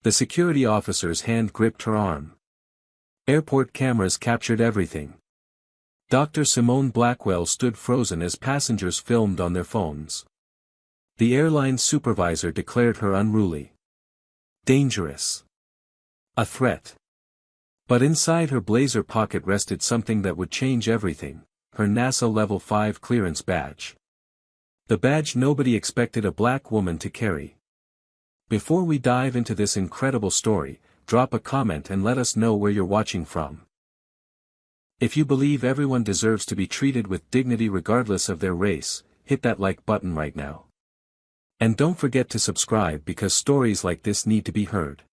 The security officer's hand gripped her arm. Airport cameras captured everything. Dr. Simone Blackwell stood frozen as passengers filmed on their phones. The airline's supervisor declared her unruly. Dangerous. A threat. But inside her blazer pocket rested something that would change everything, her NASA Level 5 clearance badge. The badge nobody expected a black woman to carry. Before we dive into this incredible story, drop a comment and let us know where you're watching from. If you believe everyone deserves to be treated with dignity regardless of their race, hit that like button right now. And don't forget to subscribe because stories like this need to be heard.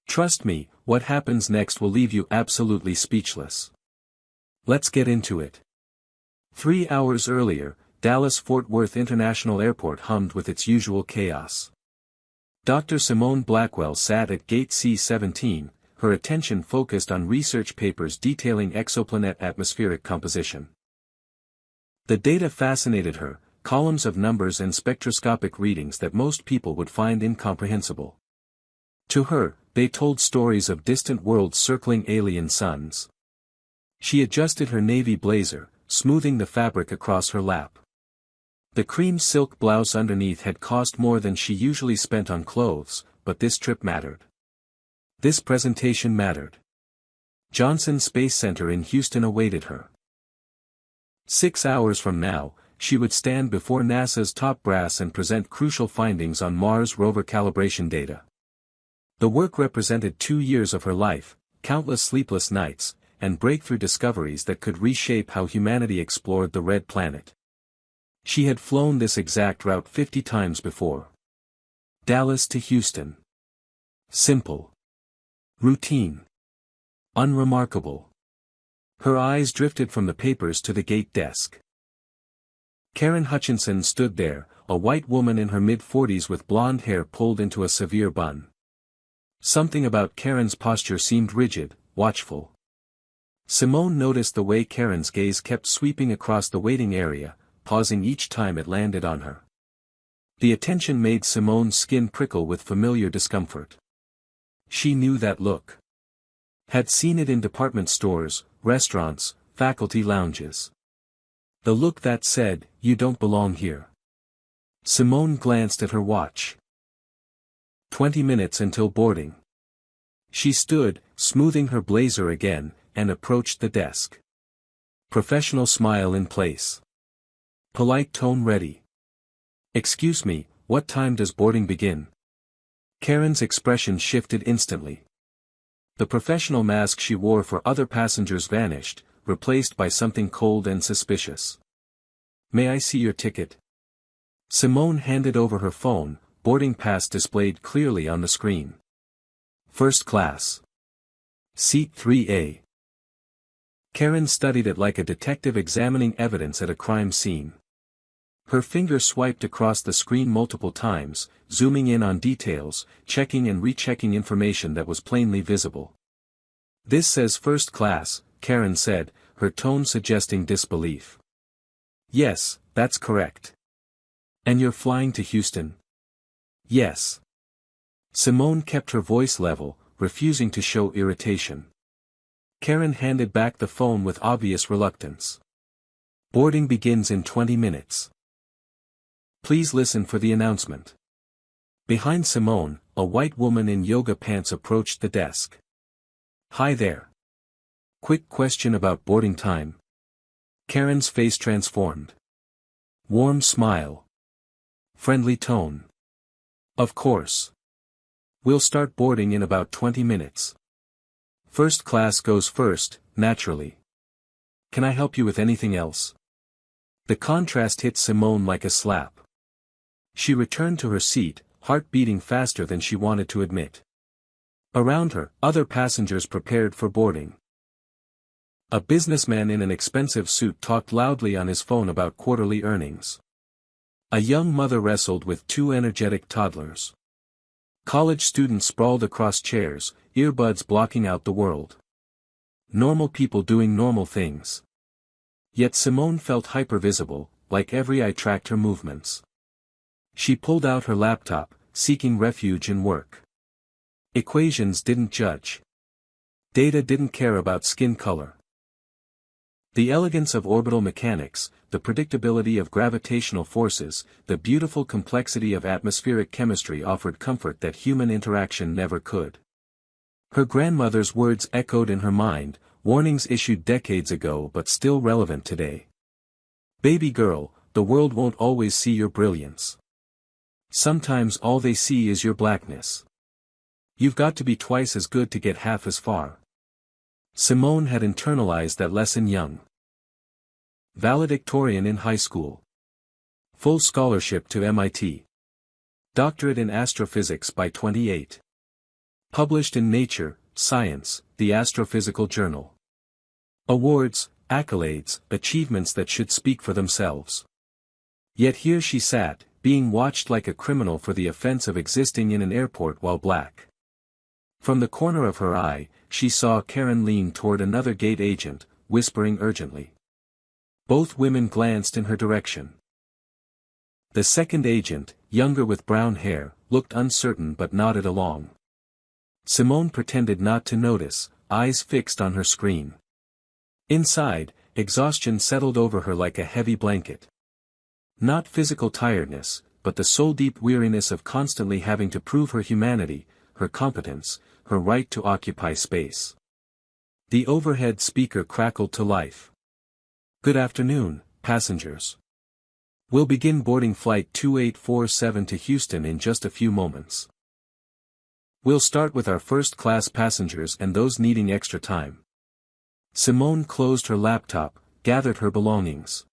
Trust me, what happens next will leave you absolutely speechless. Let's get into it. 3 hours earlier, Dallas-Fort Worth International Airport hummed with its usual chaos. Dr. Simone Blackwell sat at Gate C-17, her attention focused on research papers detailing exoplanet atmospheric composition. The data fascinated her, columns of numbers and spectroscopic readings that most people would find incomprehensible. To her, they told stories of distant worlds circling alien suns. She adjusted her navy blazer, smoothing the fabric across her lap. The cream silk blouse underneath had cost more than she usually spent on clothes, but this trip mattered. This presentation mattered. Johnson Space Center in Houston awaited her. 6 hours from now, she would stand before NASA's top brass and present crucial findings on Mars rover calibration data. The work represented 2 years of her life, countless sleepless nights, and breakthrough discoveries that could reshape how humanity explored the red planet. She had flown this exact route 50 times before. Dallas to Houston. Simple. Routine. Unremarkable. Her eyes drifted from the papers to the gate desk. Karen Hutchinson stood there, a white woman in her mid-40s with blonde hair pulled into a severe bun. Something about Karen's posture seemed rigid, watchful. Simone noticed the way Karen's gaze kept sweeping across the waiting area, pausing each time it landed on her. The attention made Simone's skin prickle with familiar discomfort. She knew that look. Had seen it in department stores, restaurants, faculty lounges. The look that said, "You don't belong here." Simone glanced at her watch. 20 minutes until boarding. She stood, smoothing her blazer again, and approached the desk. Professional smile in place. Polite tone ready. "Excuse me, what time does boarding begin?" Karen's expression shifted instantly. The professional mask she wore for other passengers vanished, replaced by something cold and suspicious. "May I see your ticket?" Simone handed over her phone, boarding pass displayed clearly on the screen. First class. Seat 3A. Karen studied it like a detective examining evidence at a crime scene. Her finger swiped across the screen multiple times, zooming in on details, checking and rechecking information that was plainly visible. "This says first class," Karen said, her tone suggesting disbelief. "Yes, that's correct." "And you're flying to Houston?" "Yes." Simone kept her voice level, refusing to show irritation. Karen handed back the phone with obvious reluctance. "Boarding begins in 20 minutes. Please listen for the announcement." Behind Simone, a white woman in yoga pants approached the desk. "Hi there. Quick question about boarding time." Karen's face transformed. Warm smile. Friendly tone. "Of course. We'll start boarding in about 20 minutes. First class goes first, naturally. Can I help you with anything else?" The contrast hit Simone like a slap. She returned to her seat, heart beating faster than she wanted to admit. Around her, other passengers prepared for boarding. A businessman in an expensive suit talked loudly on his phone about quarterly earnings. A young mother wrestled with 2 energetic toddlers. College students sprawled across chairs, earbuds blocking out the world. Normal people doing normal things. Yet Simone felt hypervisible, like every eye tracked her movements. She pulled out her laptop, seeking refuge in work. Equations didn't judge. Data didn't care about skin color. The elegance of orbital mechanics, the predictability of gravitational forces, the beautiful complexity of atmospheric chemistry offered comfort that human interaction never could. Her grandmother's words echoed in her mind, warnings issued decades ago but still relevant today. Baby girl, the world won't always see your brilliance. Sometimes all they see is your blackness. You've got to be twice as good to get half as far. Simone had internalized that lesson young. Valedictorian in high school. Full scholarship to MIT. Doctorate in astrophysics by 28. Published in Nature, Science, the Astrophysical Journal. Awards, accolades, achievements that should speak for themselves. Yet here she sat, being watched like a criminal for the offense of existing in an airport while black. From the corner of her eye, she saw Karen lean toward another gate agent, whispering urgently. Both women glanced in her direction. The second agent, younger with brown hair, looked uncertain but nodded along. Simone pretended not to notice, eyes fixed on her screen. Inside, exhaustion settled over her like a heavy blanket. Not physical tiredness, but the soul-deep weariness of constantly having to prove her humanity, her competence, her right to occupy space. The overhead speaker crackled to life. Good afternoon, passengers. We'll begin boarding flight 2847 to Houston in just a few moments. We'll start with our first-class passengers and those needing extra time. Simone closed her laptop, gathered her belongings.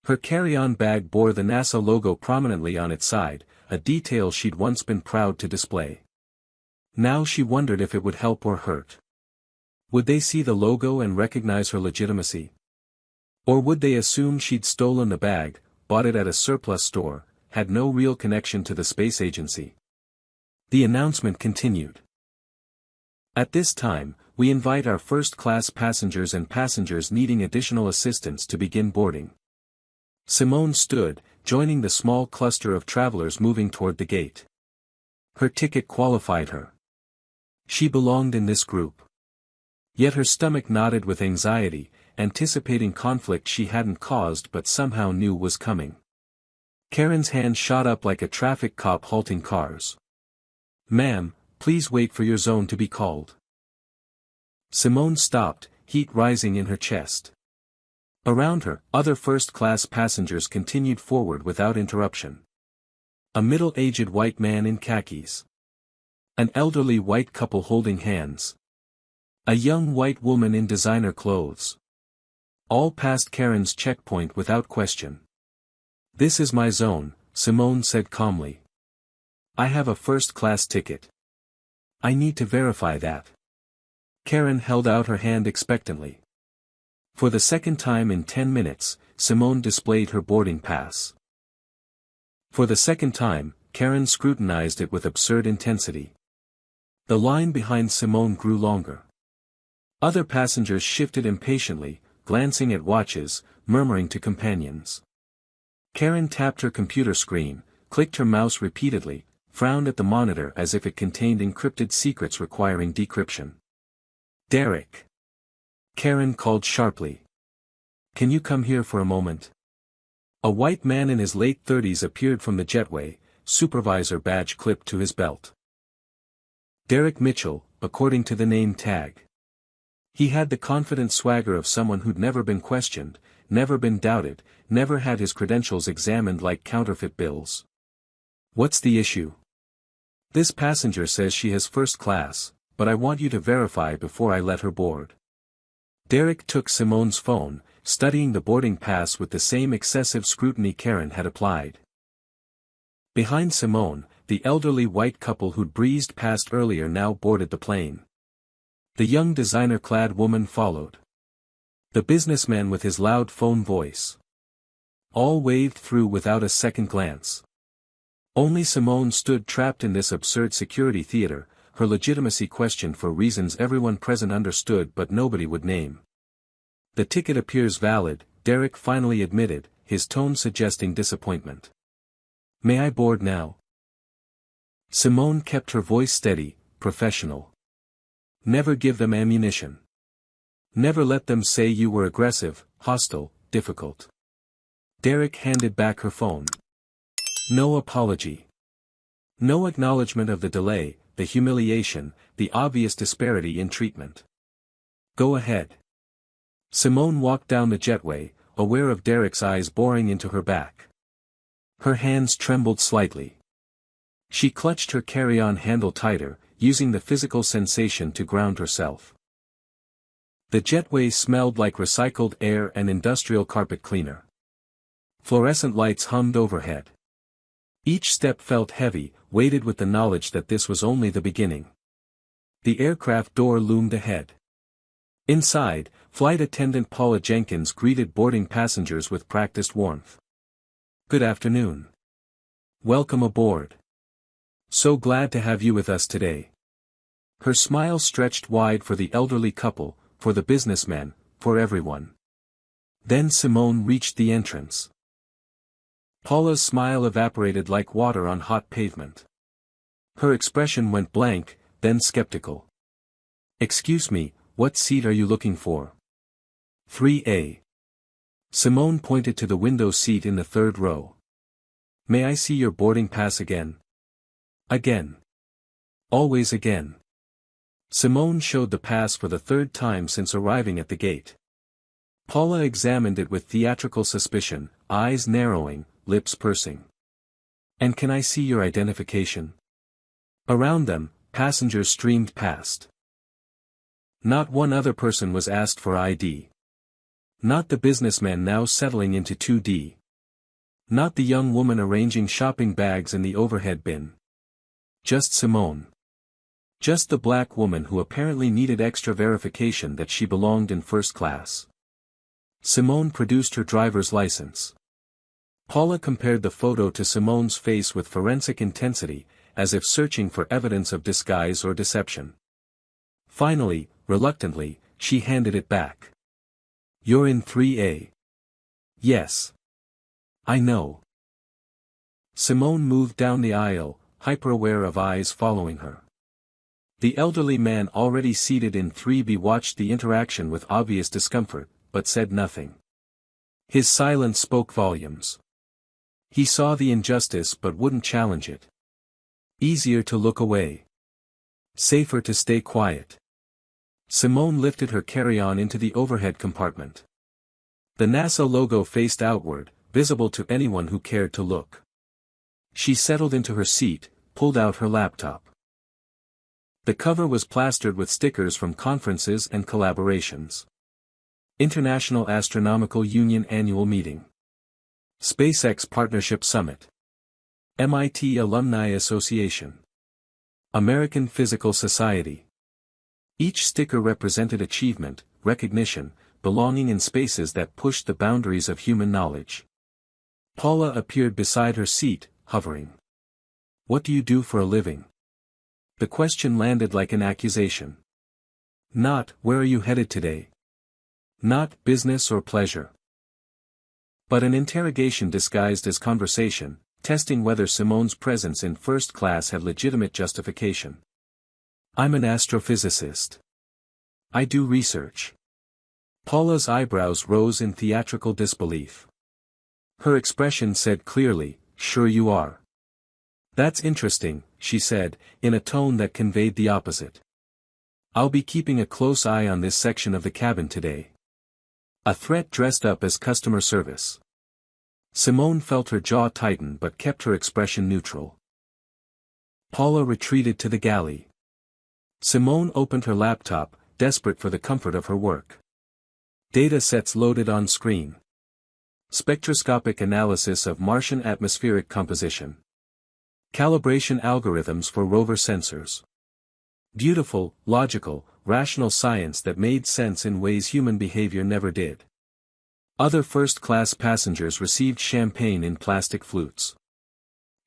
Her carry-on bag bore the NASA logo prominently on its side, a detail she'd once been proud to display. Now she wondered if it would help or hurt. Would they see the logo and recognize her legitimacy? Or would they assume she'd stolen the bag, bought it at a surplus store, had no real connection to the space agency? The announcement continued. At this time, we invite our first-class passengers and passengers needing additional assistance to begin boarding. Simone stood, joining the small cluster of travelers moving toward the gate. Her ticket qualified her. She belonged in this group. Yet her stomach knotted with anxiety, anticipating conflict she hadn't caused but somehow knew was coming. Karen's hand shot up like a traffic cop halting cars. Ma'am, please wait for your zone to be called. Simone stopped, heat rising in her chest. Around her, other first-class passengers continued forward without interruption. A middle-aged white man in khakis. An elderly white couple holding hands. A young white woman in designer clothes. All passed Karen's checkpoint without question. This is my zone, Simone said calmly. I have a first-class ticket. I need to verify that. Karen held out her hand expectantly. For the second time in 10 minutes, Simone displayed her boarding pass. For the second time, Karen scrutinized it with absurd intensity. The line behind Simone grew longer. Other passengers shifted impatiently, glancing at watches, murmuring to companions. Karen tapped her computer screen, clicked her mouse repeatedly, frowned at the monitor as if it contained encrypted secrets requiring decryption. Derek! Karen called sharply. Can you come here for a moment? A white man in his late 30s appeared from the jetway, supervisor badge clipped to his belt. Derek Mitchell, according to the name tag. He had the confident swagger of someone who'd never been questioned, never been doubted, never had his credentials examined like counterfeit bills. What's the issue? This passenger says she has first class, but I want you to verify before I let her board. Derek took Simone's phone, studying the boarding pass with the same excessive scrutiny Karen had applied. Behind Simone, the elderly white couple who'd breezed past earlier now boarded the plane. The young designer-clad woman followed. The businessman with his loud phone voice. All waved through without a second glance. Only Simone stood trapped in this absurd security theater, her legitimacy questioned for reasons everyone present understood but nobody would name. The ticket appears valid, Derek finally admitted, his tone suggesting disappointment. May I board now? Simone kept her voice steady, professional. Never give them ammunition. Never let them say you were aggressive, hostile, difficult. Derek handed back her phone. No apology. No acknowledgement of the delay, the humiliation, the obvious disparity in treatment. Go ahead. Simone walked down the jetway, aware of Derek's eyes boring into her back. Her hands trembled slightly. She clutched her carry-on handle tighter, using the physical sensation to ground herself. The jetway smelled like recycled air and industrial carpet cleaner. Fluorescent lights hummed overhead. Each step felt heavy, weighted with the knowledge that this was only the beginning. The aircraft door loomed ahead. Inside, flight attendant Paula Jenkins greeted boarding passengers with practiced warmth. Good afternoon. Welcome aboard. So glad to have you with us today. Her smile stretched wide for the elderly couple, for the businessmen, for everyone. Then Simone reached the entrance. Paula's smile evaporated like water on hot pavement. Her expression went blank, then skeptical. Excuse me, what seat are you looking for? 3A. Simone pointed to the window seat in the third row. May I see your boarding pass again? Again. Always again. Simone showed the pass for the third time since arriving at the gate. Paula examined it with theatrical suspicion, eyes narrowing, lips pursing. And can I see your identification? Around them, passengers streamed past. Not one other person was asked for ID. Not the businessman now settling into 2D. Not the young woman arranging shopping bags in the overhead bin. Just Simone. Just the black woman who apparently needed extra verification that she belonged in first class. Simone produced her driver's license. Paula compared the photo to Simone's face with forensic intensity, as if searching for evidence of disguise or deception. Finally, reluctantly, she handed it back. You're in 3A. Yes. I know. Simone moved down the aisle, hyper-aware of eyes following her. The elderly man already seated in 3B watched the interaction with obvious discomfort, but said nothing. His silence spoke volumes. He saw the injustice but wouldn't challenge it. Easier to look away. Safer to stay quiet. Simone lifted her carry-on into the overhead compartment. The NASA logo faced outward, visible to anyone who cared to look. She settled into her seat, pulled out her laptop. The cover was plastered with stickers from conferences and collaborations. International Astronomical Union Annual Meeting. SpaceX Partnership Summit. MIT Alumni Association. American Physical Society. Each sticker represented achievement, recognition, belonging in spaces that pushed the boundaries of human knowledge. Paula appeared beside her seat, hovering. What do you do for a living? The question landed like an accusation. Not, where are you headed today? Not, business or pleasure. But an interrogation disguised as conversation, testing whether Simone's presence in first class had legitimate justification. I'm an astrophysicist. I do research. Paula's eyebrows rose in theatrical disbelief. Her expression said clearly, sure you are. That's interesting, she said, in a tone that conveyed the opposite. I'll be keeping a close eye on this section of the cabin today. A threat dressed up as customer service. Simone felt her jaw tighten but kept her expression neutral. Paula retreated to the galley. Simone opened her laptop, desperate for the comfort of her work. Data sets loaded on screen. Spectroscopic analysis of Martian atmospheric composition. Calibration algorithms for rover sensors. Beautiful, logical, rational science that made sense in ways human behavior never did. Other first-class passengers received champagne in plastic flutes.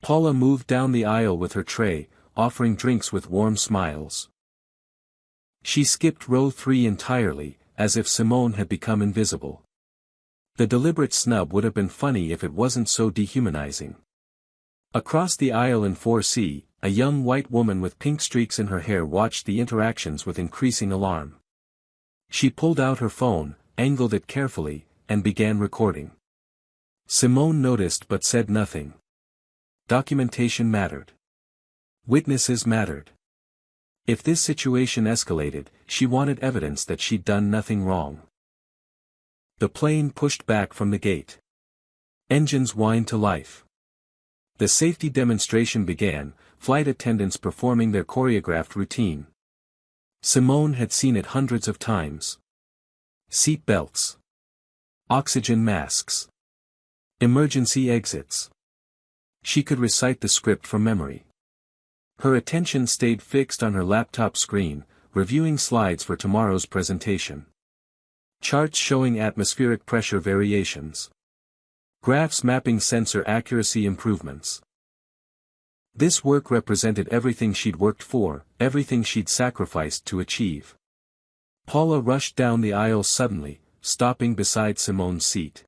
Paula moved down the aisle with her tray, offering drinks with warm smiles. She skipped row 3 entirely, as if Simone had become invisible. The deliberate snub would have been funny if it wasn't so dehumanizing. Across the aisle in 4C, a young white woman with pink streaks in her hair watched the interactions with increasing alarm. She pulled out her phone, angled it carefully, and began recording. Simone noticed but said nothing. Documentation mattered. Witnesses mattered. If this situation escalated, she wanted evidence that she'd done nothing wrong. The plane pushed back from the gate. Engines whined to life. The safety demonstration began, flight attendants performing their choreographed routine. Simone had seen it hundreds of times. Seat belts. Oxygen masks. Emergency exits. She could recite the script from memory. Her attention stayed fixed on her laptop screen, reviewing slides for tomorrow's presentation. Charts showing atmospheric pressure variations. Graphs mapping sensor accuracy improvements. This work represented everything she'd worked for, everything she'd sacrificed to achieve. Paula rushed down the aisle suddenly, stopping beside Simone's seat.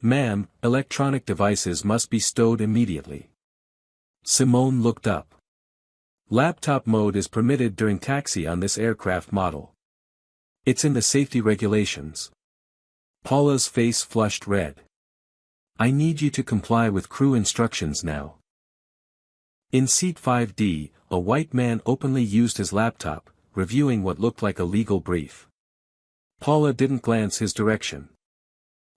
"Ma'am, electronic devices must be stowed immediately." Simone looked up. "Laptop mode is permitted during taxi on this aircraft model. It's in the safety regulations." Paula's face flushed red. "I need you to comply with crew instructions now." In seat 5D, a white man openly used his laptop, reviewing what looked like a legal brief. Paula didn't glance his direction.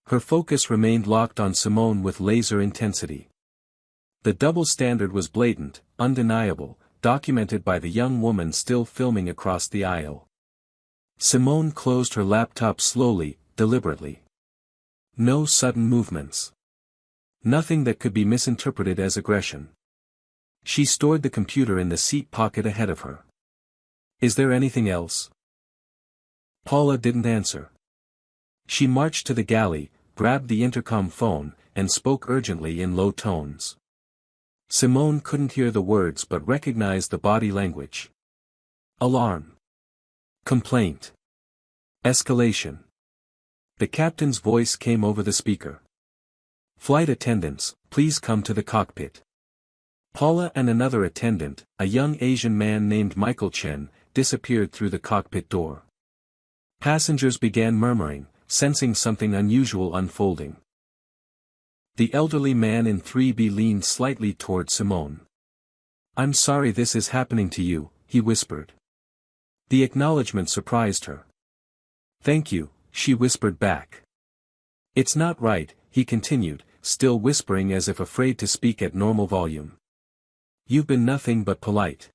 Her focus remained locked on Simone with laser intensity. The double standard was blatant, undeniable, documented by the young woman still filming across the aisle. Simone closed her laptop slowly, deliberately. No sudden movements. Nothing that could be misinterpreted as aggression. She stored the computer in the seat pocket ahead of her. "Is there anything else?" Paula didn't answer. She marched to the galley, grabbed the intercom phone, and spoke urgently in low tones. Simone couldn't hear the words but recognized the body language. Alarm. Complaint. Escalation. The captain's voice came over the speaker. "Flight attendants, please come to the cockpit." Paula and another attendant, a young Asian man named Michael Chen, disappeared through the cockpit door. Passengers began murmuring, sensing something unusual unfolding. The elderly man in 3B leaned slightly toward Simone. "I'm sorry this is happening to you," he whispered. The acknowledgement surprised her. "Thank you," she whispered back. "It's not right," he continued, still whispering as if afraid to speak at normal volume. "You've been nothing but polite."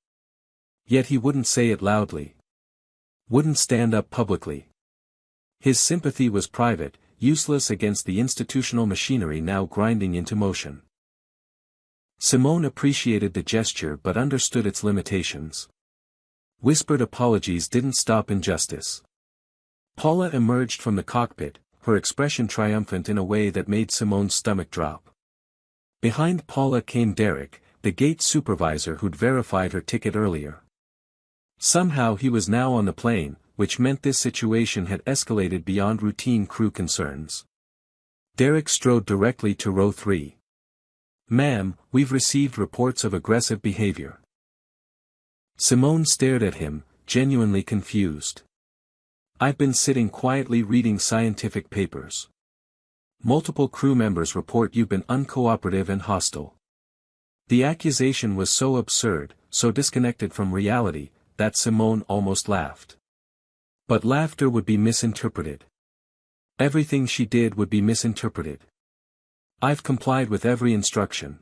Yet he wouldn't say it loudly. Wouldn't stand up publicly. His sympathy was private, useless against the institutional machinery now grinding into motion. Simone appreciated the gesture but understood its limitations. Whispered apologies didn't stop injustice. Paula emerged from the cockpit, her expression triumphant in a way that made Simone's stomach drop. Behind Paula came Derek, the gate supervisor who'd verified her ticket earlier. Somehow he was now on the plane, which meant this situation had escalated beyond routine crew concerns. Derek strode directly to row 3. "Ma'am, we've received reports of aggressive behavior." Simone stared at him, genuinely confused. "I've been sitting quietly reading scientific papers. Multiple crew members report you've been uncooperative and hostile." The accusation was so absurd, so disconnected from reality, that Simone almost laughed. But laughter would be misinterpreted. Everything she did would be misinterpreted. "I've complied with every instruction.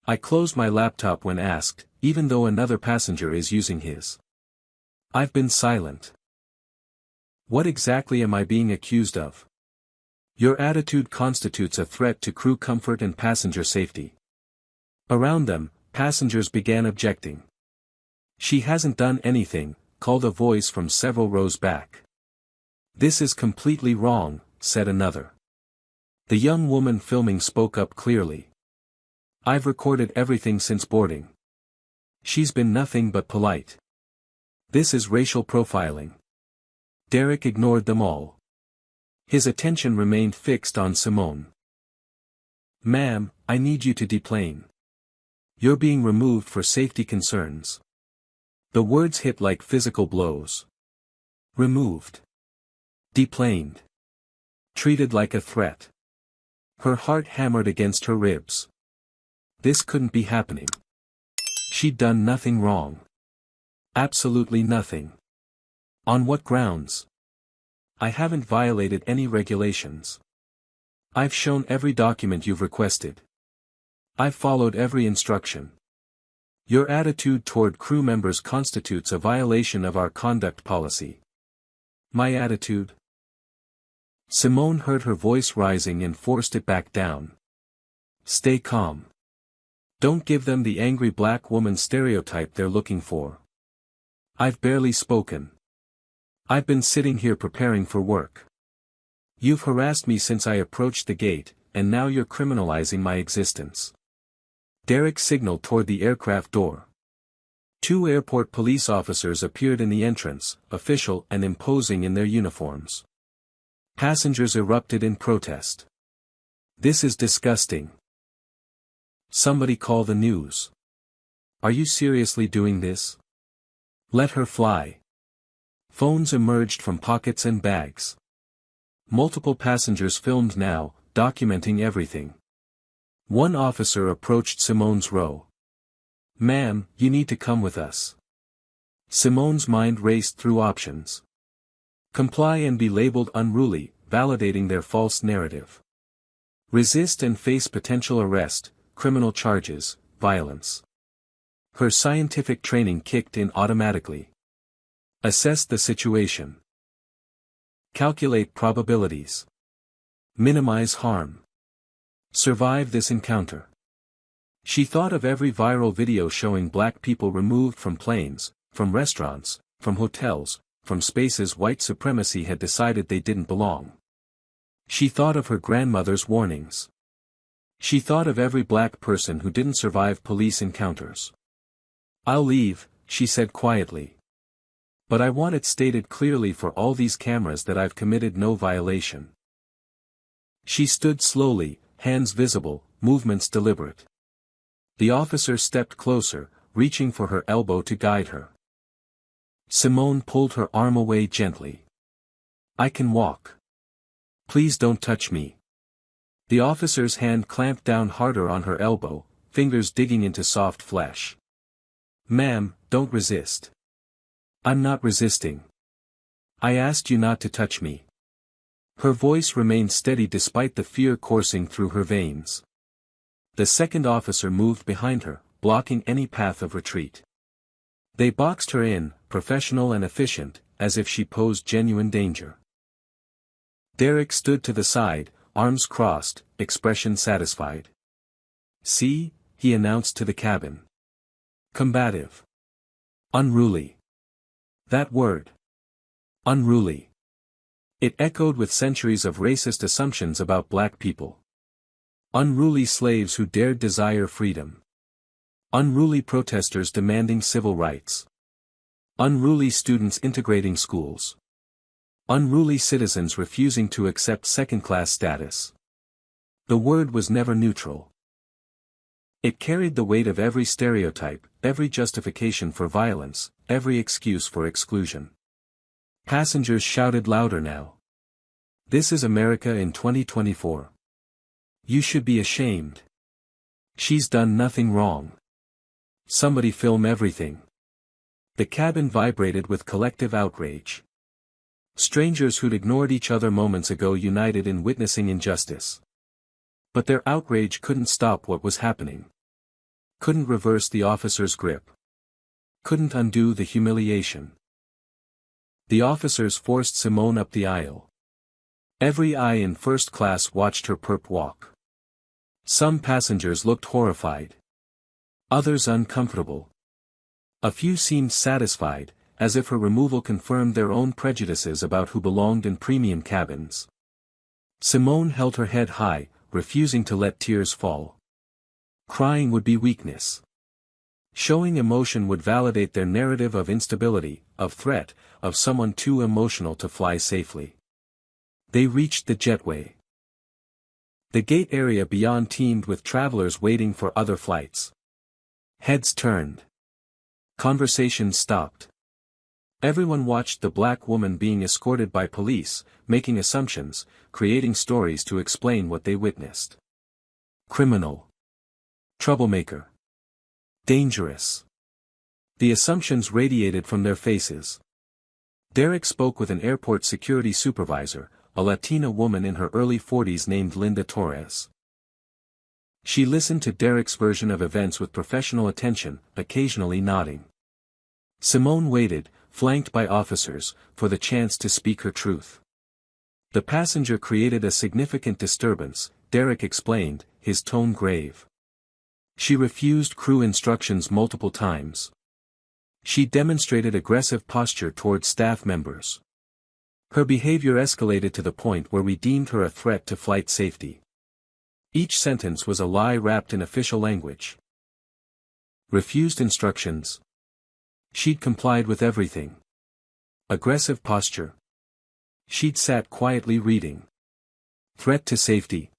I closed my laptop when asked, even though another passenger is using his. I've been silent." "What exactly am I being accused of?" "Your attitude constitutes a threat to crew comfort and passenger safety." Around them, passengers began objecting. "She hasn't done anything," called a voice from several rows back. "This is completely wrong," said another. The young woman filming spoke up clearly. "I've recorded everything since boarding. She's been nothing but polite. This is racial profiling." Derek ignored them all. His attention remained fixed on Simone. "Ma'am, I need you to deplane." You're being removed for safety concerns. The words hit like physical blows. Removed. Deplaned. Treated like a threat. Her heart hammered against her ribs. This couldn't be happening. She'd done nothing wrong. Absolutely nothing. On what grounds? I haven't violated any regulations. I've shown every document you've requested. I've followed every instruction. Your attitude toward crew members constitutes a violation of our conduct policy. My attitude? Simone heard her voice rising and forced it back down. Stay calm. Don't give them the angry black woman stereotype they're looking for. I've barely spoken. I've been sitting here preparing for work. You've harassed me since I approached the gate, and now you're criminalizing my existence. Derek signaled toward the aircraft door. 2 airport police officers appeared in the entrance, official and imposing in their uniforms. Passengers erupted in protest. This is disgusting. Somebody call the news. Are you seriously doing this? Let her fly. Phones emerged from pockets and bags. Multiple passengers filmed now, documenting everything. One officer approached Simone's row. Ma'am, you need to come with us. Simone's mind raced through options. Comply and be labeled unruly, validating their false narrative. Resist and face potential arrest, criminal charges, violence. Her scientific training kicked in automatically. Assess the situation. Calculate probabilities. Minimize harm. Survive this encounter. She thought of every viral video showing black people removed from planes, from restaurants, from hotels, from spaces white supremacy had decided they didn't belong. She thought of her grandmother's warnings. She thought of every black person who didn't survive police encounters. I'll leave, she said quietly. But I want it stated clearly for all these cameras that I've committed no violation. She stood slowly, hands visible, movements deliberate. The officer stepped closer, reaching for her elbow to guide her. Simone pulled her arm away gently. I can walk. Please don't touch me. The officer's hand clamped down harder on her elbow, fingers digging into soft flesh. Ma'am, don't resist. I'm not resisting. I asked you not to touch me. Her voice remained steady despite the fear coursing through her veins. The second officer moved behind her, blocking any path of retreat. They boxed her in, professional and efficient, as if she posed genuine danger. Derek stood to the side, arms crossed, expression satisfied. See, he announced to the cabin. Combative. Unruly. That word. Unruly. It echoed with centuries of racist assumptions about black people. Unruly slaves who dared desire freedom. Unruly protesters demanding civil rights. Unruly students integrating schools. Unruly citizens refusing to accept second-class status. The word was never neutral. It carried the weight of every stereotype, every justification for violence, every excuse for exclusion. Passengers shouted louder now. This is America in 2024. You should be ashamed. She's done nothing wrong. Somebody film everything. The cabin vibrated with collective outrage. Strangers who'd ignored each other moments ago united in witnessing injustice. But their outrage couldn't stop what was happening. Couldn't reverse the officer's grip. Couldn't undo the humiliation. The officers forced Simone up the aisle. Every eye in first class watched her perp walk. Some passengers looked horrified. Others uncomfortable. A few seemed satisfied, as if her removal confirmed their own prejudices about who belonged in premium cabins. Simone held her head high, refusing to let tears fall. Crying would be weakness. Showing emotion would validate their narrative of instability, of threat, of someone too emotional to fly safely. They reached the jetway. The gate area beyond teemed with travelers waiting for other flights. Heads turned. Conversations stopped. Everyone watched the black woman being escorted by police, making assumptions, creating stories to explain what they witnessed. Criminal. Troublemaker. Dangerous. The assumptions radiated from their faces. Derek spoke with an airport security supervisor, a Latina woman in her early 40s named Linda Torres. She listened to Derek's version of events with professional attention, occasionally nodding. Simone waited, flanked by officers, for the chance to speak her truth. The passenger created a significant disturbance, Derek explained, his tone grave. She refused crew instructions multiple times. She demonstrated aggressive posture towards staff members. Her behavior escalated to the point where we deemed her a threat to flight safety. Each sentence was a lie wrapped in official language. Refused instructions. She'd complied with everything. Aggressive posture. She'd sat quietly reading. Threat to safety.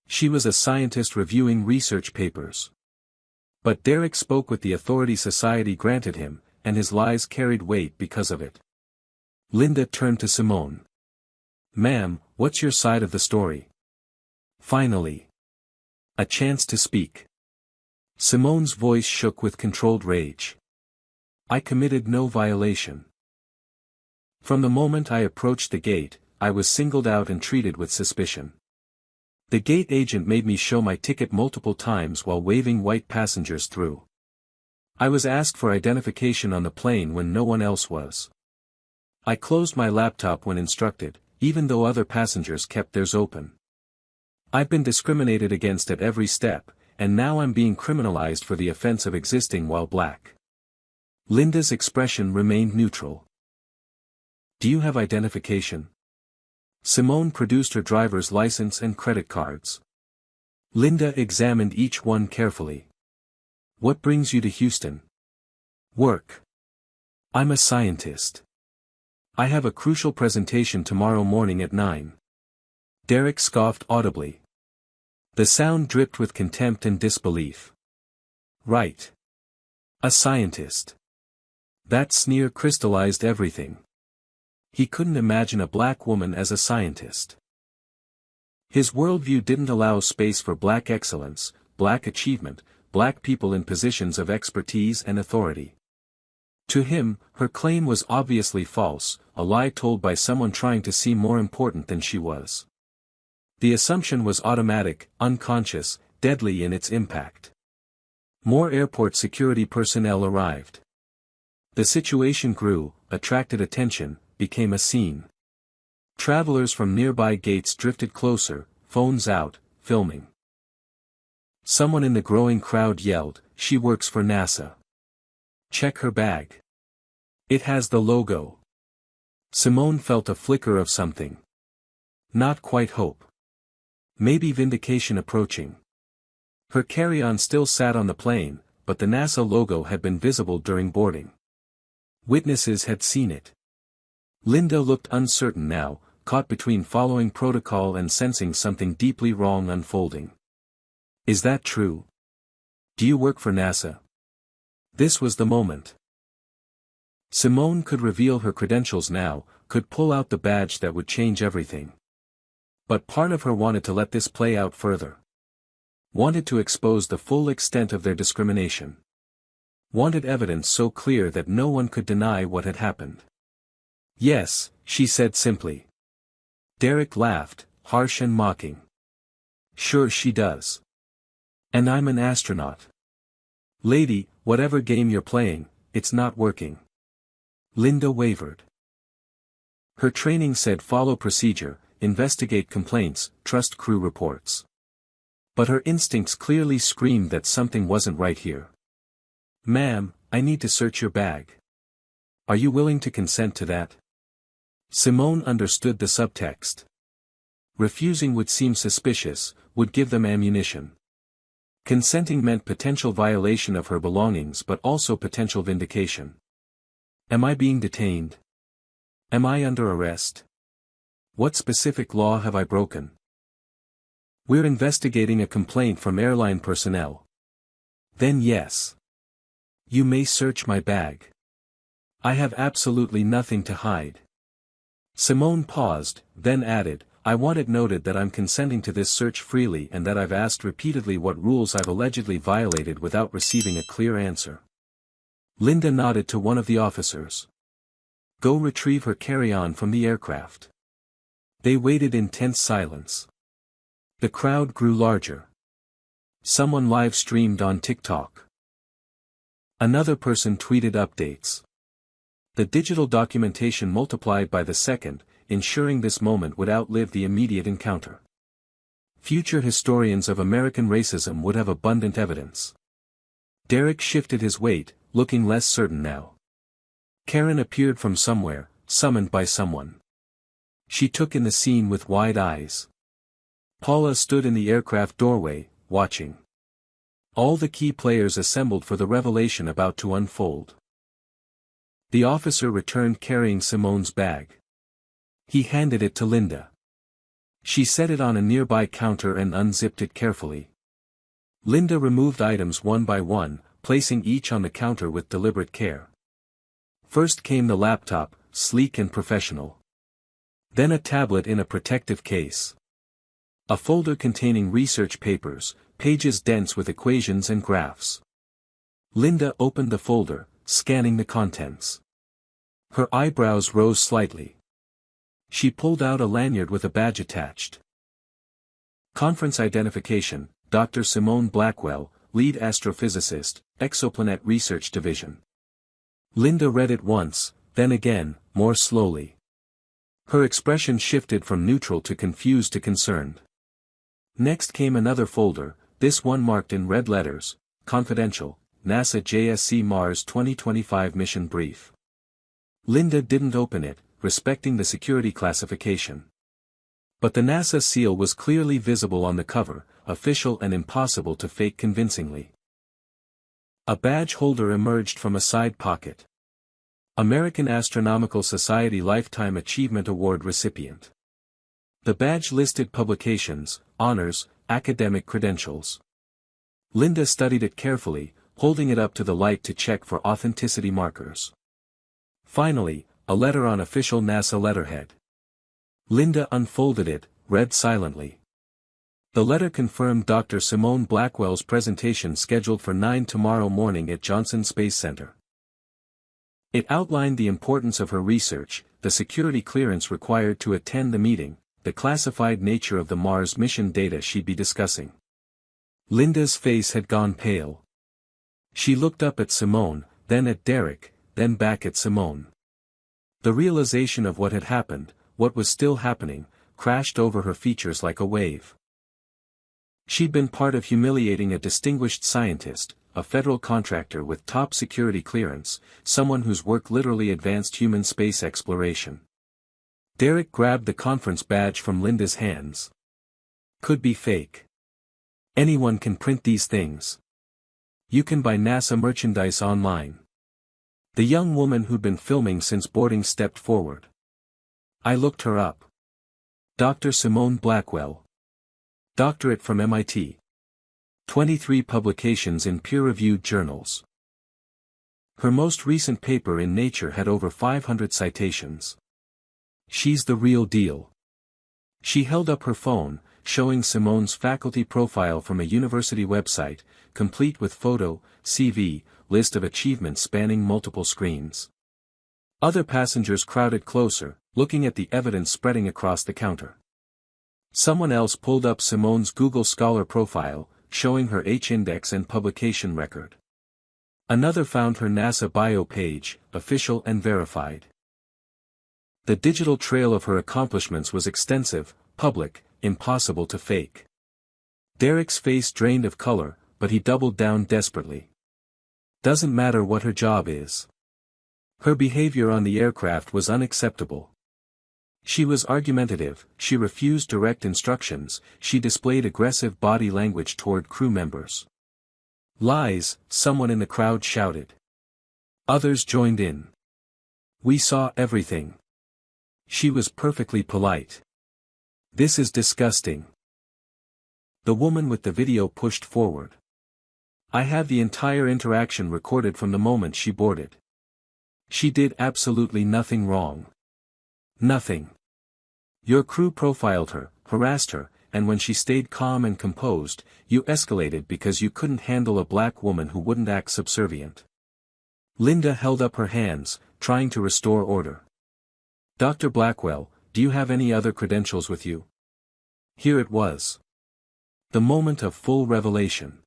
She was a scientist reviewing research papers. But Derek spoke with the authority society granted him, and his lies carried weight because of it. Linda turned to Simone. "Ma'am, what's your side of the story?" Finally. A chance to speak. Simone's voice shook with controlled rage. "I committed no violation. From the moment I approached the gate, I was singled out and treated with suspicion. The gate agent made me show my ticket multiple times while waving white passengers through. I was asked for identification on the plane when no one else was. I closed my laptop when instructed, even though other passengers kept theirs open. I've been discriminated against at every step, and now I'm being criminalized for the offense of existing while black." Linda's expression remained neutral. "Do you have identification?" Simone produced her driver's license and credit cards. Linda examined each one carefully. "What brings you to Houston?" "Work. I'm a scientist. I have a crucial presentation tomorrow morning at 9. Derek scoffed audibly. The sound dripped with contempt and disbelief. "Right. A scientist." That sneer crystallized everything. He couldn't imagine a black woman as a scientist. His worldview didn't allow space for black excellence, black achievement, black people in positions of expertise and authority. To him, her claim was obviously false, a lie told by someone trying to seem more important than she was. The assumption was automatic, unconscious, deadly in its impact. More airport security personnel arrived. The situation grew, attracted attention, became a scene. Travelers from nearby gates drifted closer, phones out, filming. Someone in the growing crowd yelled, "She works for NASA. Check her bag. It has the logo." Simone felt a flicker of something. Not quite hope. Maybe vindication approaching. Her carry-on still sat on the plane, but the NASA logo had been visible during boarding. Witnesses had seen it. Linda looked uncertain now, caught between following protocol and sensing something deeply wrong unfolding. "Is that true? Do you work for NASA?" This was the moment. Simone could reveal her credentials now, could pull out the badge that would change everything. But part of her wanted to let this play out further. Wanted to expose the full extent of their discrimination. Wanted evidence so clear that no one could deny what had happened. "Yes," she said simply. Derek laughed, harsh and mocking. "Sure she does. And I'm an astronaut. Lady, whatever game you're playing, it's not working." Linda wavered. Her training said follow procedure, investigate complaints, trust crew reports. But her instincts clearly screamed that something wasn't right here. "Ma'am, I need to search your bag. Are you willing to consent to that?" Simone understood the subtext. Refusing would seem suspicious, would give them ammunition. Consenting meant potential violation of her belongings but also potential vindication. "Am I being detained? Am I under arrest? What specific law have I broken?" "We're investigating a complaint from airline personnel." "Then yes. You may search my bag. I have absolutely nothing to hide. Simone paused, then added, I want it noted that I'm consenting to this search freely and that I've asked repeatedly what rules I've allegedly violated without receiving a clear answer. Linda nodded to one of the officers. Go retrieve her carry-on from the aircraft. They waited in tense silence. The crowd grew larger. Someone live-streamed on TikTok. Another person tweeted updates. The digital documentation multiplied by the second, ensuring this moment would outlive the immediate encounter. Future historians of American racism would have abundant evidence. Derek shifted his weight, looking less certain now. Karen appeared from somewhere, summoned by someone. She took in the scene with wide eyes. Paula stood in the aircraft doorway, watching. All the key players assembled for the revelation about to unfold. The officer returned carrying Simone's bag. He handed it to Linda. She set it on a nearby counter and unzipped it carefully. Linda removed items one by one, placing each on the counter with deliberate care. First came the laptop, sleek and professional. Then a tablet in a protective case. A folder containing research papers, pages dense with equations and graphs. Linda opened the folder, scanning the contents. Her eyebrows rose slightly. She pulled out a lanyard with a badge attached. Conference identification, Dr. Simone Blackwell, lead astrophysicist, Exoplanet Research Division. Linda read it once, then again, more slowly. Her expression shifted from neutral to confused to concerned. Next came another folder, this one marked in red letters, Confidential, NASA JSC Mars 2025 Mission Brief. Linda didn't open it, respecting the security classification. But the NASA seal was clearly visible on the cover, official and impossible to fake convincingly. A badge holder emerged from a side pocket. American Astronomical Society Lifetime Achievement Award recipient. The badge listed publications, honors, academic credentials. Linda studied it carefully, holding it up to the light to check for authenticity markers. Finally, a letter on official NASA letterhead. Linda unfolded it, read silently. The letter confirmed Dr. Simone Blackwell's presentation scheduled for 9 tomorrow morning at Johnson Space Center. It outlined the importance of her research, the security clearance required to attend the meeting, the classified nature of the Mars mission data she'd be discussing. Linda's face had gone pale. She looked up at Simone, then at Derek, then back at Simone. The realization of what had happened, what was still happening, crashed over her features like a wave. She'd been part of humiliating a distinguished scientist, a federal contractor with top security clearance, someone whose work literally advanced human space exploration. Derek grabbed the conference badge from Linda's hands. Could be fake. Anyone can print these things. You can buy NASA merchandise online. The young woman who'd been filming since boarding stepped forward. I looked her up. Dr. Simone Blackwell. Doctorate from MIT. 23 publications in peer-reviewed journals. Her most recent paper in Nature had over 500 citations. She's the real deal. She held up her phone, showing Simone's faculty profile from a university website, complete with photo, CV, list of achievements spanning multiple screens. Other passengers crowded closer, looking at the evidence spreading across the counter. Someone else pulled up Simone's Google Scholar profile, showing her H-index and publication record. Another found her NASA bio page, official and verified. The digital trail of her accomplishments was extensive, public, impossible to fake. Derek's face drained of color, but he doubled down desperately. Doesn't matter what her job is. Her behavior on the aircraft was unacceptable. She was argumentative, she refused direct instructions, she displayed aggressive body language toward crew members. Lies, someone in the crowd shouted. Others joined in. We saw everything. She was perfectly polite. This is disgusting. The woman with the video pushed forward. I have the entire interaction recorded from the moment she boarded. She did absolutely nothing wrong. Nothing. Your crew profiled her, harassed her, and when she stayed calm and composed, you escalated because you couldn't handle a black woman who wouldn't act subservient. Linda held up her hands, trying to restore order. Dr. Blackwell, do you have any other credentials with you? Here it was. The moment of full revelation.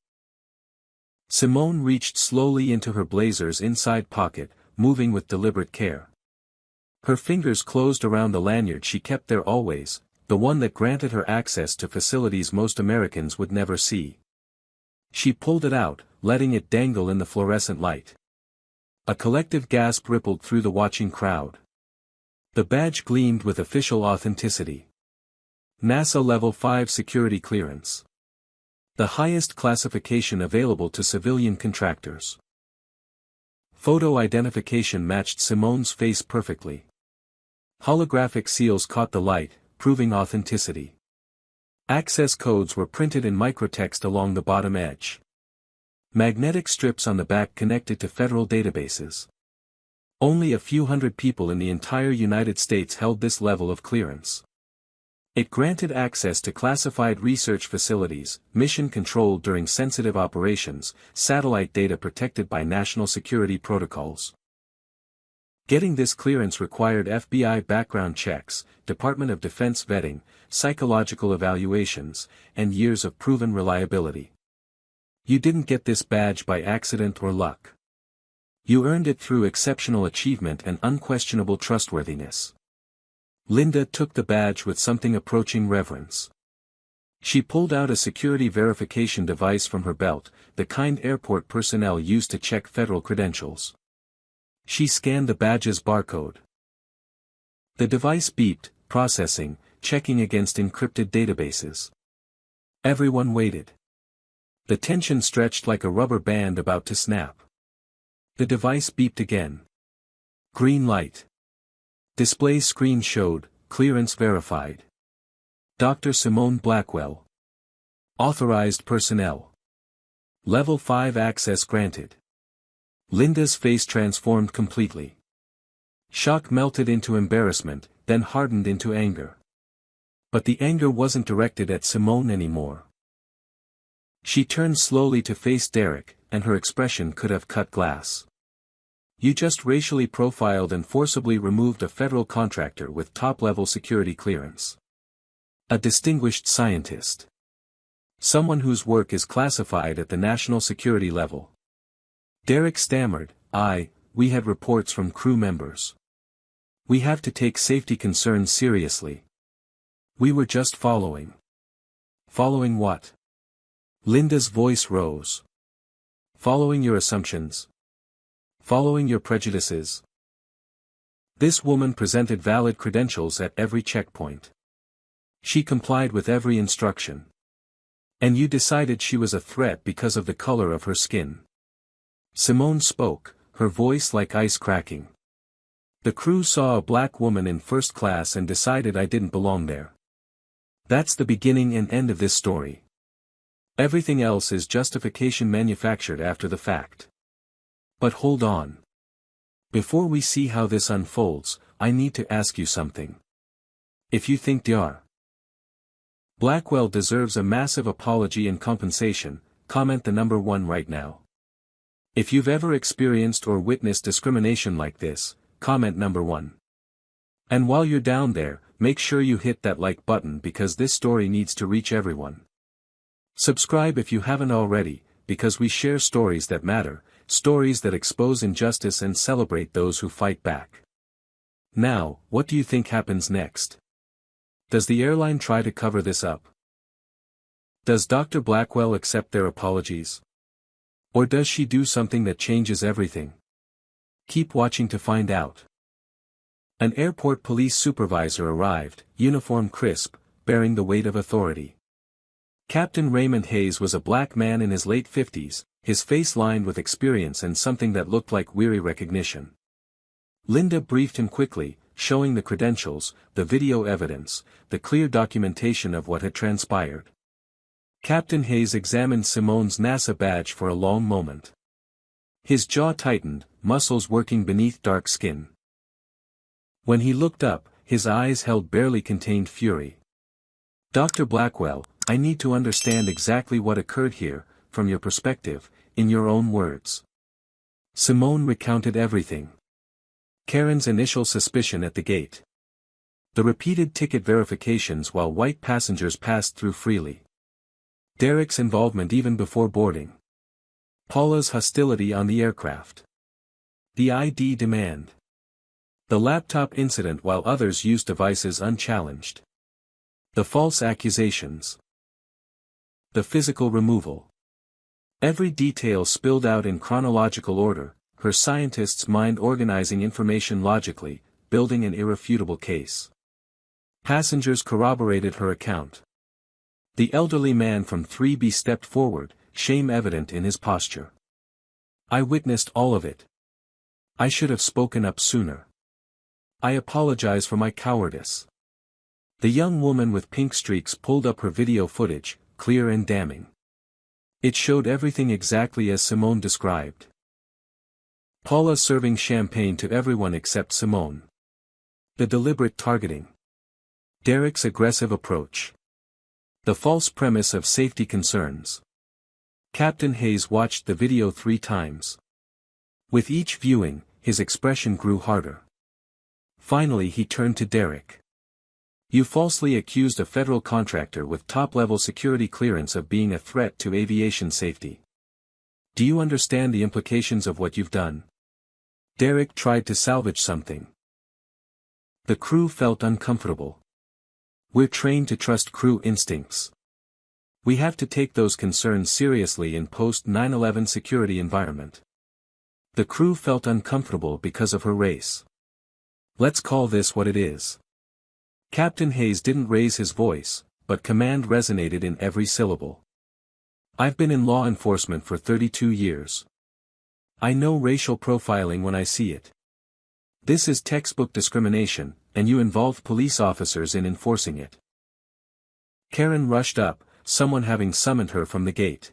Simone reached slowly into her blazer's inside pocket, moving with deliberate care. Her fingers closed around the lanyard she kept there always, the one that granted her access to facilities most Americans would never see. She pulled it out, letting it dangle in the fluorescent light. A collective gasp rippled through the watching crowd. The badge gleamed with official authenticity. NASA Level 5 security clearance. The highest classification available to civilian contractors. Photo identification matched Simone's face perfectly. Holographic seals caught the light, proving authenticity. Access codes were printed in microtext along the bottom edge. Magnetic strips on the back connected to federal databases. Only a few hundred people in the entire United States held this level of clearance. It granted access to classified research facilities, mission control during sensitive operations, satellite data protected by national security protocols. Getting this clearance required FBI background checks, Department of Defense vetting, psychological evaluations, and years of proven reliability. You didn't get this badge by accident or luck. You earned it through exceptional achievement and unquestionable trustworthiness. Linda took the badge with something approaching reverence. She pulled out a security verification device from her belt, the kind airport personnel use to check federal credentials. She scanned the badge's barcode. The device beeped, processing, checking against encrypted databases. Everyone waited. The tension stretched like a rubber band about to snap. The device beeped again. Green light. Display screen showed, clearance verified. Dr. Simone Blackwell. Authorized personnel. Level 5 access granted. Linda's face transformed completely. Shock melted into embarrassment, then hardened into anger. But the anger wasn't directed at Simone anymore. She turned slowly to face Derek, and her expression could have cut glass. You just racially profiled and forcibly removed a federal contractor with top-level security clearance. A distinguished scientist. Someone whose work is classified at the national security level. Derek stammered, we had reports from crew members. We have to take safety concerns seriously. We were just following. Following what? Linda's voice rose. Following your assumptions. Following your prejudices. This woman presented valid credentials at every checkpoint. She complied with every instruction. And you decided she was a threat because of the color of her skin. Simone spoke, her voice like ice cracking. The crew saw a black woman in first class and decided I didn't belong there. That's the beginning and end of this story. Everything else is justification manufactured after the fact. But hold on. Before we see how this unfolds, I need to ask you something. If you think Dr. Blackwell deserves a massive apology and compensation, comment the number 1 right now. If you've ever experienced or witnessed discrimination like this, comment number 1. And while you're down there, make sure you hit that like button because this story needs to reach everyone. Subscribe if you haven't already, because we share stories that matter, stories that expose injustice and celebrate those who fight back. Now, what do you think happens next? Does the airline try to cover this up? Does Dr. Blackwell accept their apologies? Or does she do something that changes everything? Keep watching to find out. An airport police supervisor arrived, uniform crisp, bearing the weight of authority. Captain Raymond Hayes was a black man in his late 50s, his face lined with experience and something that looked like weary recognition. Linda briefed him quickly, showing the credentials, the video evidence, the clear documentation of what had transpired. Captain Hayes examined Simone's NASA badge for a long moment. His jaw tightened, muscles working beneath dark skin. When he looked up, his eyes held barely contained fury. "Dr. Blackwell, I need to understand exactly what occurred here, from your perspective, in your own words." Simone recounted everything. Karen's initial suspicion at the gate. The repeated ticket verifications while white passengers passed through freely. Derek's involvement even before boarding. Paula's hostility on the aircraft. The ID demand. The laptop incident while others used devices unchallenged. The false accusations. The physical removal. Every detail spilled out in chronological order, her scientist's mind organizing information logically, building an irrefutable case. Passengers corroborated her account. The elderly man from 3B stepped forward, shame evident in his posture. "I witnessed all of it. I should have spoken up sooner. I apologize for my cowardice." The young woman with pink streaks pulled up her video footage, clear and damning. It showed everything exactly as Simone described. Paula serving champagne to everyone except Simone. The deliberate targeting. Derek's aggressive approach. The false premise of safety concerns. Captain Hayes watched the video 3 times. With each viewing, his expression grew harder. Finally he turned to Derek. "You falsely accused a federal contractor with top-level security clearance of being a threat to aviation safety. Do you understand the implications of what you've done?" Derek tried to salvage something. The crew felt uncomfortable. "We're trained to trust crew instincts. We have to take those concerns seriously in post-9/11 security environment." The crew felt uncomfortable because of her race. "Let's call this what it is." Captain Hayes didn't raise his voice, but command resonated in every syllable. "I've been in law enforcement for 32 years. I know racial profiling when I see it. This is textbook discrimination, and you involved police officers in enforcing it." Karen rushed up, someone having summoned her from the gate.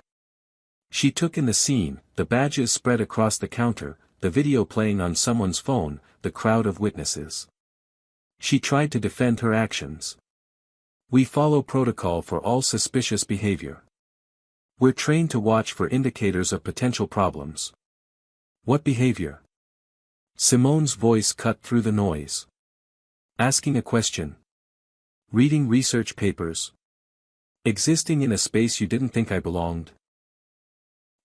She took in the scene, the badges spread across the counter, the video playing on someone's phone, the crowd of witnesses. She tried to defend her actions. "We follow protocol for all suspicious behavior. We're trained to watch for indicators of potential problems." "What behavior?" Simone's voice cut through the noise. "Asking a question. Reading research papers. Existing in a space you didn't think I belonged."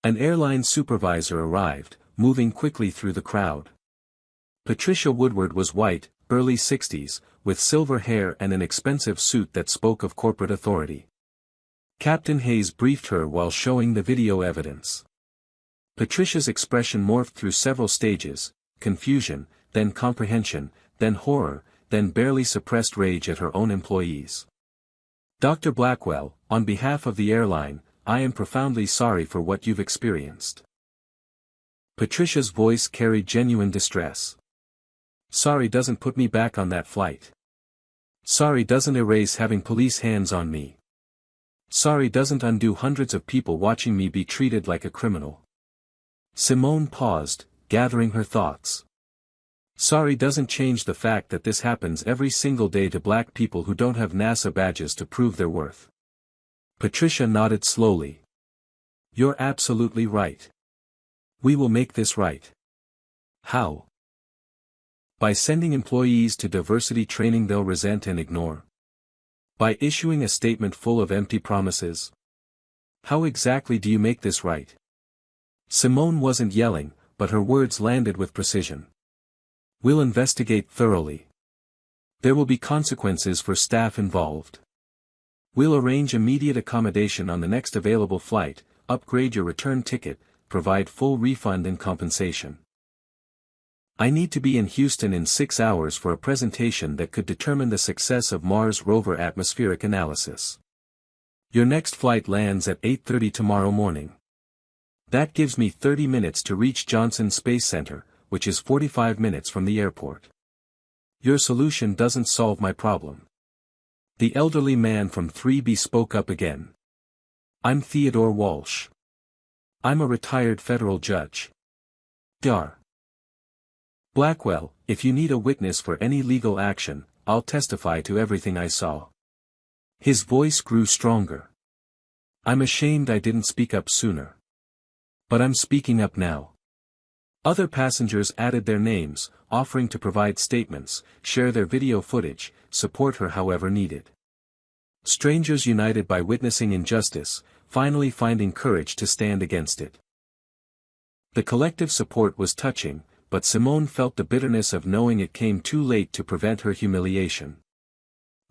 An airline supervisor arrived, moving quickly through the crowd. Patricia Woodward was white, early 60s, with silver hair and an expensive suit that spoke of corporate authority. Captain Hayes briefed her while showing the video evidence. Patricia's expression morphed through several stages: confusion, then comprehension, then horror, then barely suppressed rage at her own employees. "Dr. Blackwell, on behalf of the airline, I am profoundly sorry for what you've experienced." Patricia's voice carried genuine distress. "Sorry doesn't put me back on that flight. Sorry doesn't erase having police hands on me. Sorry doesn't undo hundreds of people watching me be treated like a criminal." Simone paused, gathering her thoughts. "Sorry doesn't change the fact that this happens every single day to black people who don't have NASA badges to prove their worth." Patricia nodded slowly. "You're absolutely right. We will make this right." "How?" "By sending employees to diversity training they'll resent and ignore. By issuing a statement full of empty promises." "How exactly do you make this right?" Simone wasn't yelling, but her words landed with precision. "We'll investigate thoroughly. There will be consequences for staff involved. We'll arrange immediate accommodation on the next available flight, upgrade your return ticket, provide full refund and compensation. I need to be in Houston in 6 hours for a presentation that could determine the success of Mars rover atmospheric analysis. Your next flight lands at 8:30 tomorrow morning. That gives me 30 minutes to reach Johnson Space Center, which is 45 minutes from the airport. Your solution doesn't solve my problem." The elderly man from 3B spoke up again. I'm Theodore Walsh. I'm a retired federal judge. Dr. Blackwell, if you need a witness for any legal action, I'll testify to everything I saw. His voice grew stronger. I'm ashamed I didn't speak up sooner. But I'm speaking up now. Other passengers added their names, offering to provide statements, share their video footage, support her however needed. Strangers united by witnessing injustice, finally finding courage to stand against it. The collective support was touching, but Simone felt the bitterness of knowing it came too late to prevent her humiliation.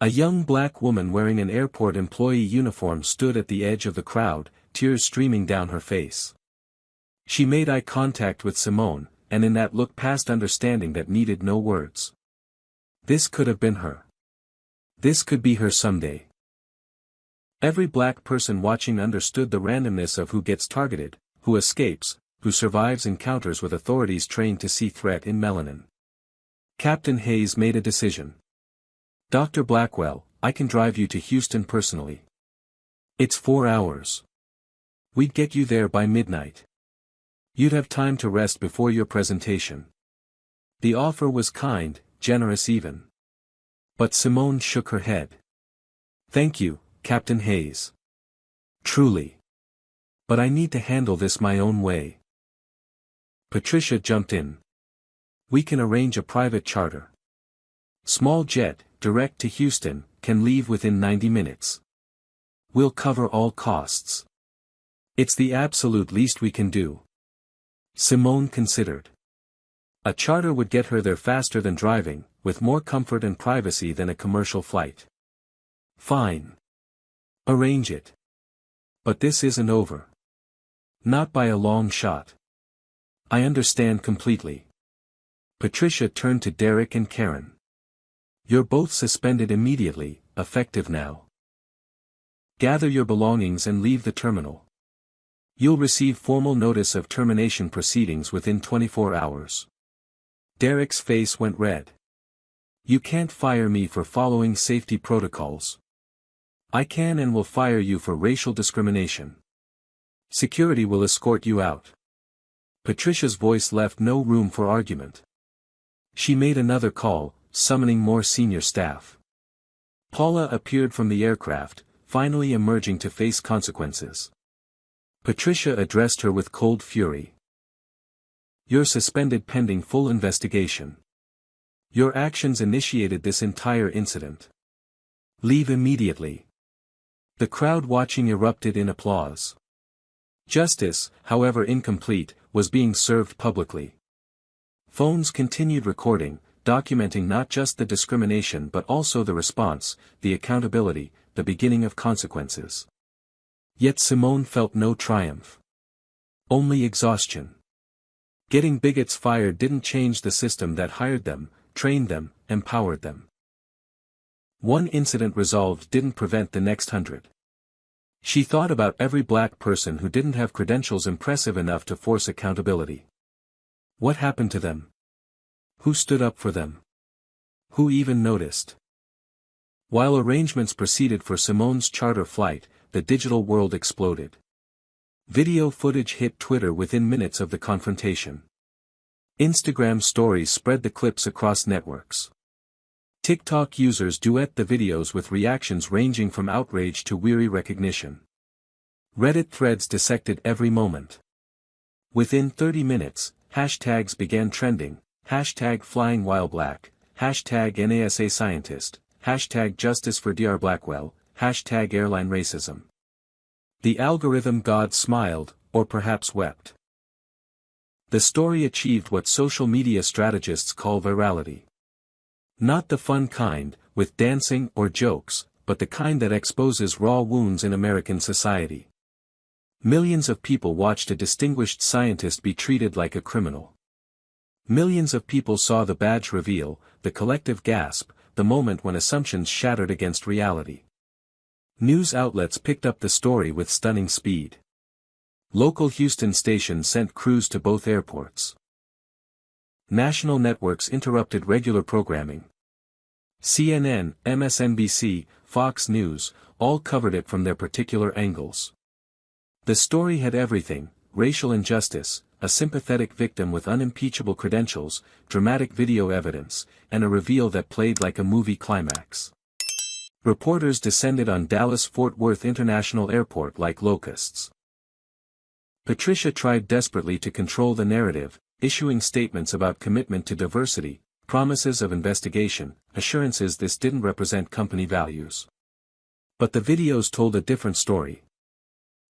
A young black woman wearing an airport employee uniform stood at the edge of the crowd, tears streaming down her face. She made eye contact with Simone, and in that look past understanding that needed no words. This could have been her. This could be her someday. Every black person watching understood the randomness of who gets targeted, who escapes, who survives encounters with authorities trained to see threat in melanin. Captain Hayes made a decision. Dr. Blackwell, I can drive you to Houston personally. It's 4 hours. We'd get you there by midnight. You'd have time to rest before your presentation. The offer was kind, generous even. But Simone shook her head. Thank you, Captain Hayes. Truly. But I need to handle this my own way. Patricia jumped in. We can arrange a private charter. Small jet, direct to Houston, can leave within 90 minutes. We'll cover all costs. It's the absolute least we can do. Simone considered. A charter would get her there faster than driving, with more comfort and privacy than a commercial flight. Fine. Arrange it. But this isn't over. Not by a long shot. I understand completely. Patricia turned to Derek and Karen. You're both suspended immediately, effective now. Gather your belongings and leave the terminal. You'll receive formal notice of termination proceedings within 24 hours. Derek's face went red. You can't fire me for following safety protocols. I can and will fire you for racial discrimination. Security will escort you out. Patricia's voice left no room for argument. She made another call, summoning more senior staff. Paula appeared from the aircraft, finally emerging to face consequences. Patricia addressed her with cold fury. You're suspended pending full investigation. Your actions initiated this entire incident. Leave immediately. The crowd watching erupted in applause. Justice, however incomplete, was being served publicly. Phones continued recording, documenting not just the discrimination but also the response, the accountability, the beginning of consequences. Yet Simone felt no triumph. Only exhaustion. Getting bigots fired didn't change the system that hired them, trained them, empowered them. One incident resolved didn't prevent the next 100. She thought about every black person who didn't have credentials impressive enough to force accountability. What happened to them? Who stood up for them? Who even noticed? While arrangements proceeded for Simone's charter flight, the digital world exploded. Video footage hit Twitter within minutes of the confrontation. Instagram stories spread the clips across networks. TikTok users duet the videos with reactions ranging from outrage to weary recognition. Reddit threads dissected every moment. Within 30 minutes, hashtags began trending, #FlyingWhileBlack, #NASA Scientist, #Justice for Dr. Blackwell, #Airline Racism. The algorithm god smiled, or perhaps wept. The story achieved what social media strategists call virality. Not the fun kind, with dancing or jokes, but the kind that exposes raw wounds in American society. Millions of people watched a distinguished scientist be treated like a criminal. Millions of people saw the badge reveal, the collective gasp, the moment when assumptions shattered against reality. News outlets picked up the story with stunning speed. Local Houston stations sent crews to both airports. National networks interrupted regular programming. CNN, MSNBC, Fox News, all covered it from their particular angles. The story had everything: racial injustice, a sympathetic victim with unimpeachable credentials, dramatic video evidence, and a reveal that played like a movie climax. Reporters descended on Dallas-Fort Worth International Airport like locusts. Patricia tried desperately to control the narrative, issuing statements about commitment to diversity, promises of investigation, assurances this didn't represent company values. But the videos told a different story.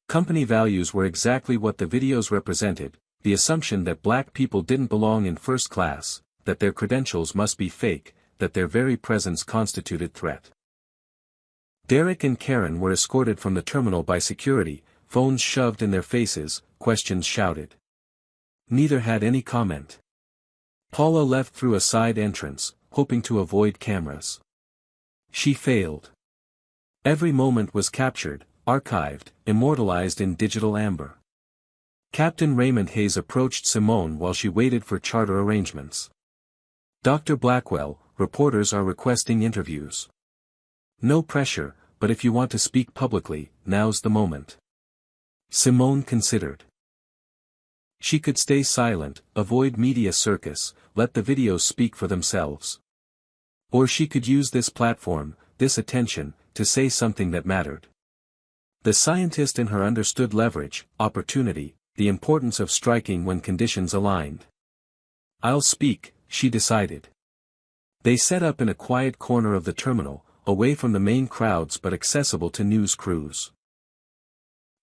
Company values were exactly what the videos represented: the assumption that black people didn't belong in first class, that their credentials must be fake, that their very presence constituted threat. Derek and Karen were escorted from the terminal by security, phones shoved in their faces, questions shouted. Neither had any comment. Paula left through a side entrance, hoping to avoid cameras. She failed. Every moment was captured, archived, immortalized in digital amber. Captain Raymond Hayes approached Simone while she waited for charter arrangements. "Dr. Blackwell, reporters are requesting interviews. No pressure, but if you want to speak publicly, now's the moment." Simone considered. She could stay silent, avoid media circus, let the videos speak for themselves. Or she could use this platform, this attention, to say something that mattered. The scientist in her understood leverage, opportunity, the importance of striking when conditions aligned. "I'll speak," she decided. They set up in a quiet corner of the terminal, away from the main crowds but accessible to news crews.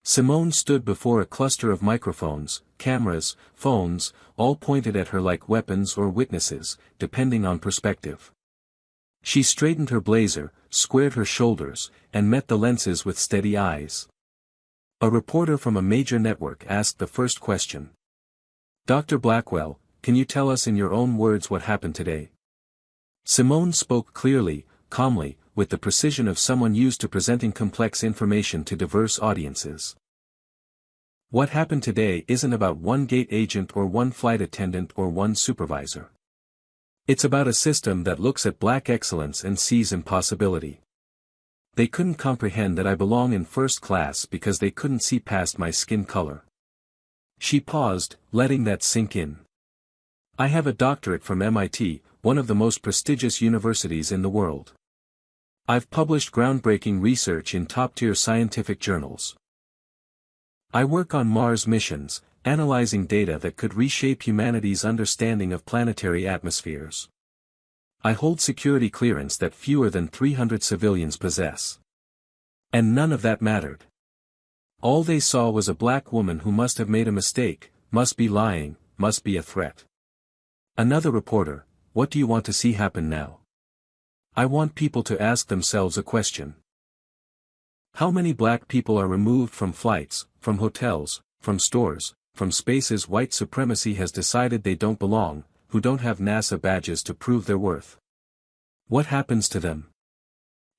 Simone stood before a cluster of microphones, cameras, phones, all pointed at her like weapons or witnesses, depending on perspective. She straightened her blazer, squared her shoulders, and met the lenses with steady eyes. A reporter from a major network asked the first question. "Dr. Blackwell, can you tell us in your own words what happened today?" Simone spoke clearly, calmly, with the precision of someone used to presenting complex information to diverse audiences. "What happened today isn't about one gate agent or one flight attendant or one supervisor. It's about a system that looks at black excellence and sees impossibility. They couldn't comprehend that I belong in first class because they couldn't see past my skin color." She paused, letting that sink in. "I have a doctorate from MIT, one of the most prestigious universities in the world. I've published groundbreaking research in top-tier scientific journals. I work on Mars missions, analyzing data that could reshape humanity's understanding of planetary atmospheres. I hold security clearance that fewer than 300 civilians possess." And none of that mattered. All they saw was a black woman who must have made a mistake, must be lying, must be a threat. Another reporter: "What do you want to see happen now?" "I want people to ask themselves a question. How many black people are removed from flights, from hotels, from stores, from spaces white supremacy has decided they don't belong, who don't have NASA badges to prove their worth? What happens to them?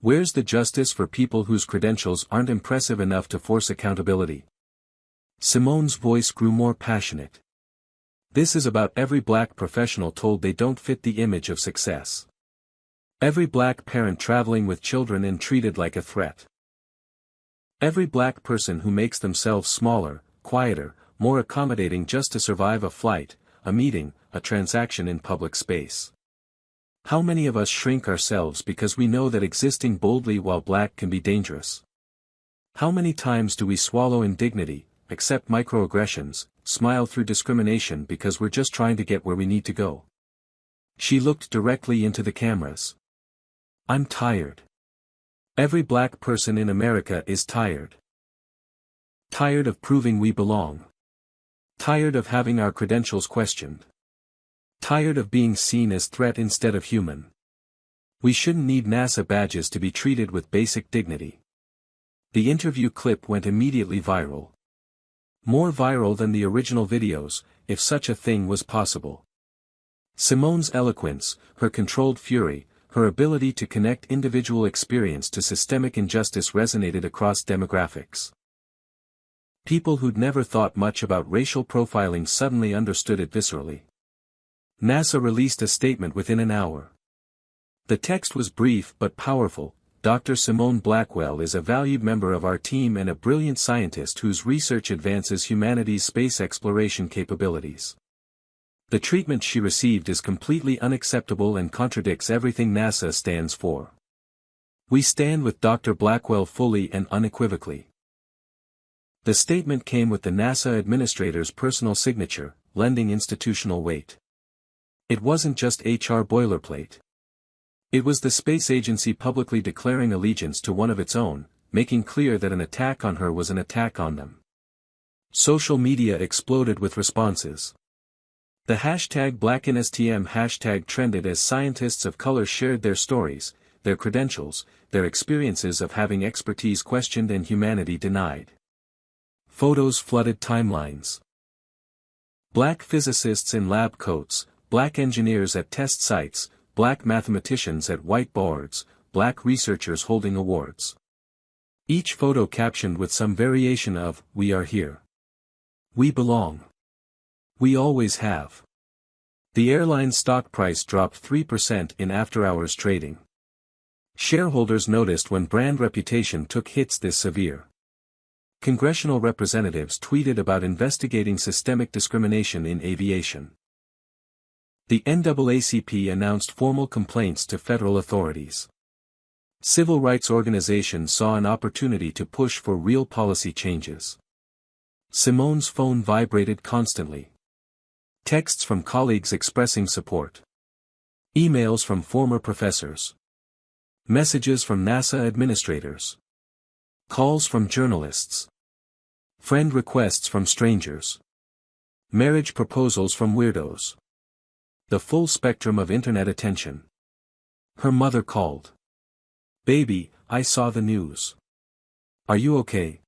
Where's the justice for people whose credentials aren't impressive enough to force accountability?" Simone's voice grew more passionate. "This is about every black professional told they don't fit the image of success. Every black parent traveling with children and treated like a threat. Every black person who makes themselves smaller, quieter, more accommodating just to survive a flight, a meeting, a transaction in public space. How many of us shrink ourselves because we know that existing boldly while black can be dangerous? How many times do we swallow indignity, accept microaggressions, smile through discrimination because we're just trying to get where we need to go?" She looked directly into the cameras. "I'm tired. Every black person in America is tired. Tired of proving we belong. Tired of having our credentials questioned. Tired of being seen as threat instead of human. We shouldn't need NASA badges to be treated with basic dignity." The interview clip went immediately viral. More viral than the original videos, if such a thing was possible. Simone's eloquence, her controlled fury, her ability to connect individual experience to systemic injustice resonated across demographics. People who'd never thought much about racial profiling suddenly understood it viscerally. NASA released a statement within an hour. The text was brief but powerful: Dr. Simone Blackwell is a valued member of our team and a brilliant scientist whose research advances humanity's space exploration capabilities. The treatment she received is completely unacceptable and contradicts everything NASA stands for. We stand with Dr. Blackwell fully and unequivocally. The statement came with the NASA administrator's personal signature, lending institutional weight. It wasn't just HR boilerplate. It was the space agency publicly declaring allegiance to one of its own, making clear that an attack on her was an attack on them. Social media exploded with responses. The hashtag #BlackInSTM hashtag trended as scientists of color shared their stories, their credentials, their experiences of having expertise questioned and humanity denied. Photos flooded timelines. Black physicists in lab coats, black engineers at test sites, black mathematicians at whiteboards, black researchers holding awards. Each photo captioned with some variation of, "We are here. We belong. We always have." The airline stock price dropped 3% in after-hours trading. Shareholders noticed when brand reputation took hits this severe. Congressional representatives tweeted about investigating systemic discrimination in aviation. The NAACP announced formal complaints to federal authorities. Civil rights organizations saw an opportunity to push for real policy changes. Simone's phone vibrated constantly. Texts from colleagues expressing support. Emails from former professors. Messages from NASA administrators. Calls from journalists. Friend requests from strangers. Marriage proposals from weirdos. The full spectrum of internet attention. Her mother called. "Baby, I saw the news. Are you okay?"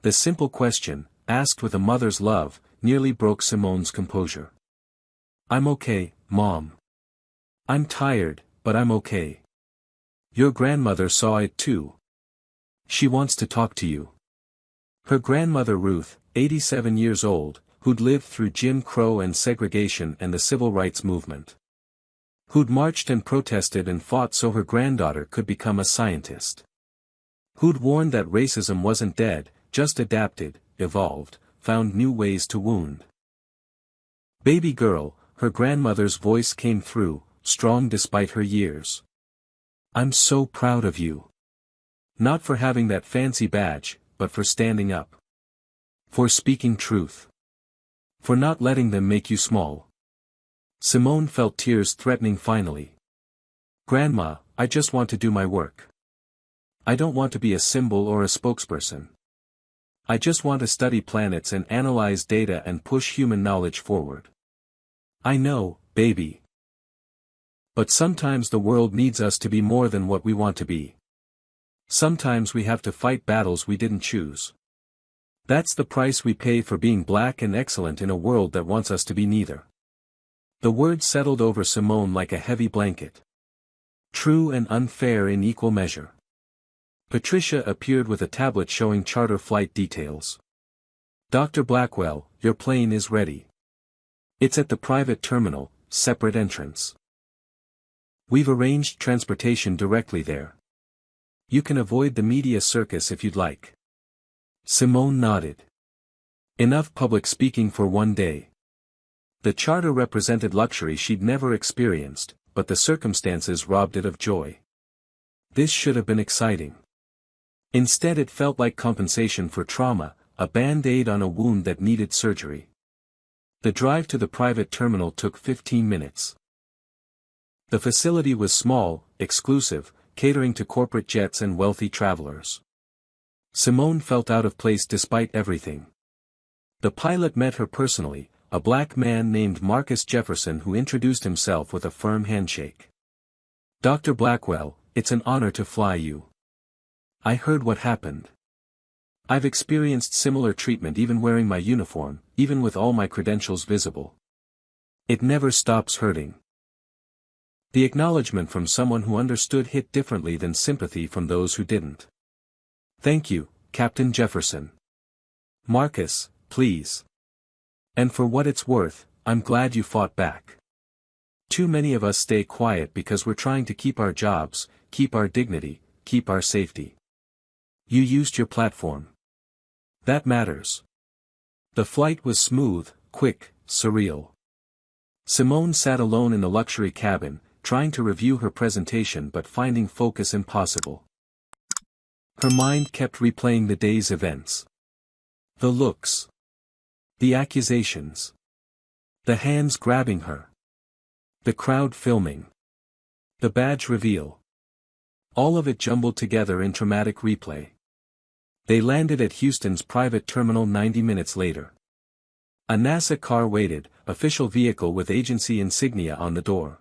The simple question, asked with a mother's love, nearly broke Simone's composure. "I'm okay, Mom. I'm tired, but I'm okay. Your grandmother saw it too. She wants to talk to you." Her grandmother Ruth, 87 years old, who'd lived through Jim Crow and segregation and the civil rights movement. Who'd marched and protested and fought so her granddaughter could become a scientist. Who'd warned that racism wasn't dead, just adapted, evolved, found new ways to wound. "Baby girl," her grandmother's voice came through, strong despite her years. "I'm so proud of you. Not for having that fancy badge, but for standing up. For speaking truth. For not letting them make you small." Simone felt tears threatening finally. "Grandma, I just want to do my work. I don't want to be a symbol or a spokesperson. I just want to study planets and analyze data and push human knowledge forward." "I know, baby. But sometimes the world needs us to be more than what we want to be. Sometimes we have to fight battles we didn't choose. That's the price we pay for being black and excellent in a world that wants us to be neither." The words settled over Simone like a heavy blanket. True and unfair in equal measure. Patricia appeared with a tablet showing charter flight details. "Dr. Blackwell, your plane is ready. It's at the private terminal, separate entrance. We've arranged transportation directly there. You can avoid the media circus if you'd like." Simone nodded. Enough public speaking for one day. The charter represented luxury she'd never experienced, but the circumstances robbed it of joy. This should have been exciting. Instead it felt like compensation for trauma, a band-aid on a wound that needed surgery. The drive to the private terminal took 15 minutes. The facility was small, exclusive, catering to corporate jets and wealthy travelers. Simone felt out of place despite everything. The pilot met her personally, a black man named Marcus Jefferson who introduced himself with a firm handshake. "Dr. Blackwell, it's an honor to fly you. I heard what happened. I've experienced similar treatment even wearing my uniform, even with all my credentials visible. It never stops hurting." The acknowledgement from someone who understood hit differently than sympathy from those who didn't. "Thank you, Captain Jefferson. Marcus, please. And for what it's worth, I'm glad you fought back. Too many of us stay quiet because we're trying to keep our jobs, keep our dignity, keep our safety. You used your platform. That matters. The flight was smooth, quick, surreal. Simone sat alone in the luxury cabin, trying to review her presentation but finding focus impossible. Her mind kept replaying the day's events. The looks. The accusations. The hands grabbing her. The crowd filming. The badge reveal. All of it jumbled together in traumatic replay. They landed at Houston's private terminal 90 minutes later. A NASA car waited, official vehicle with agency insignia on the door.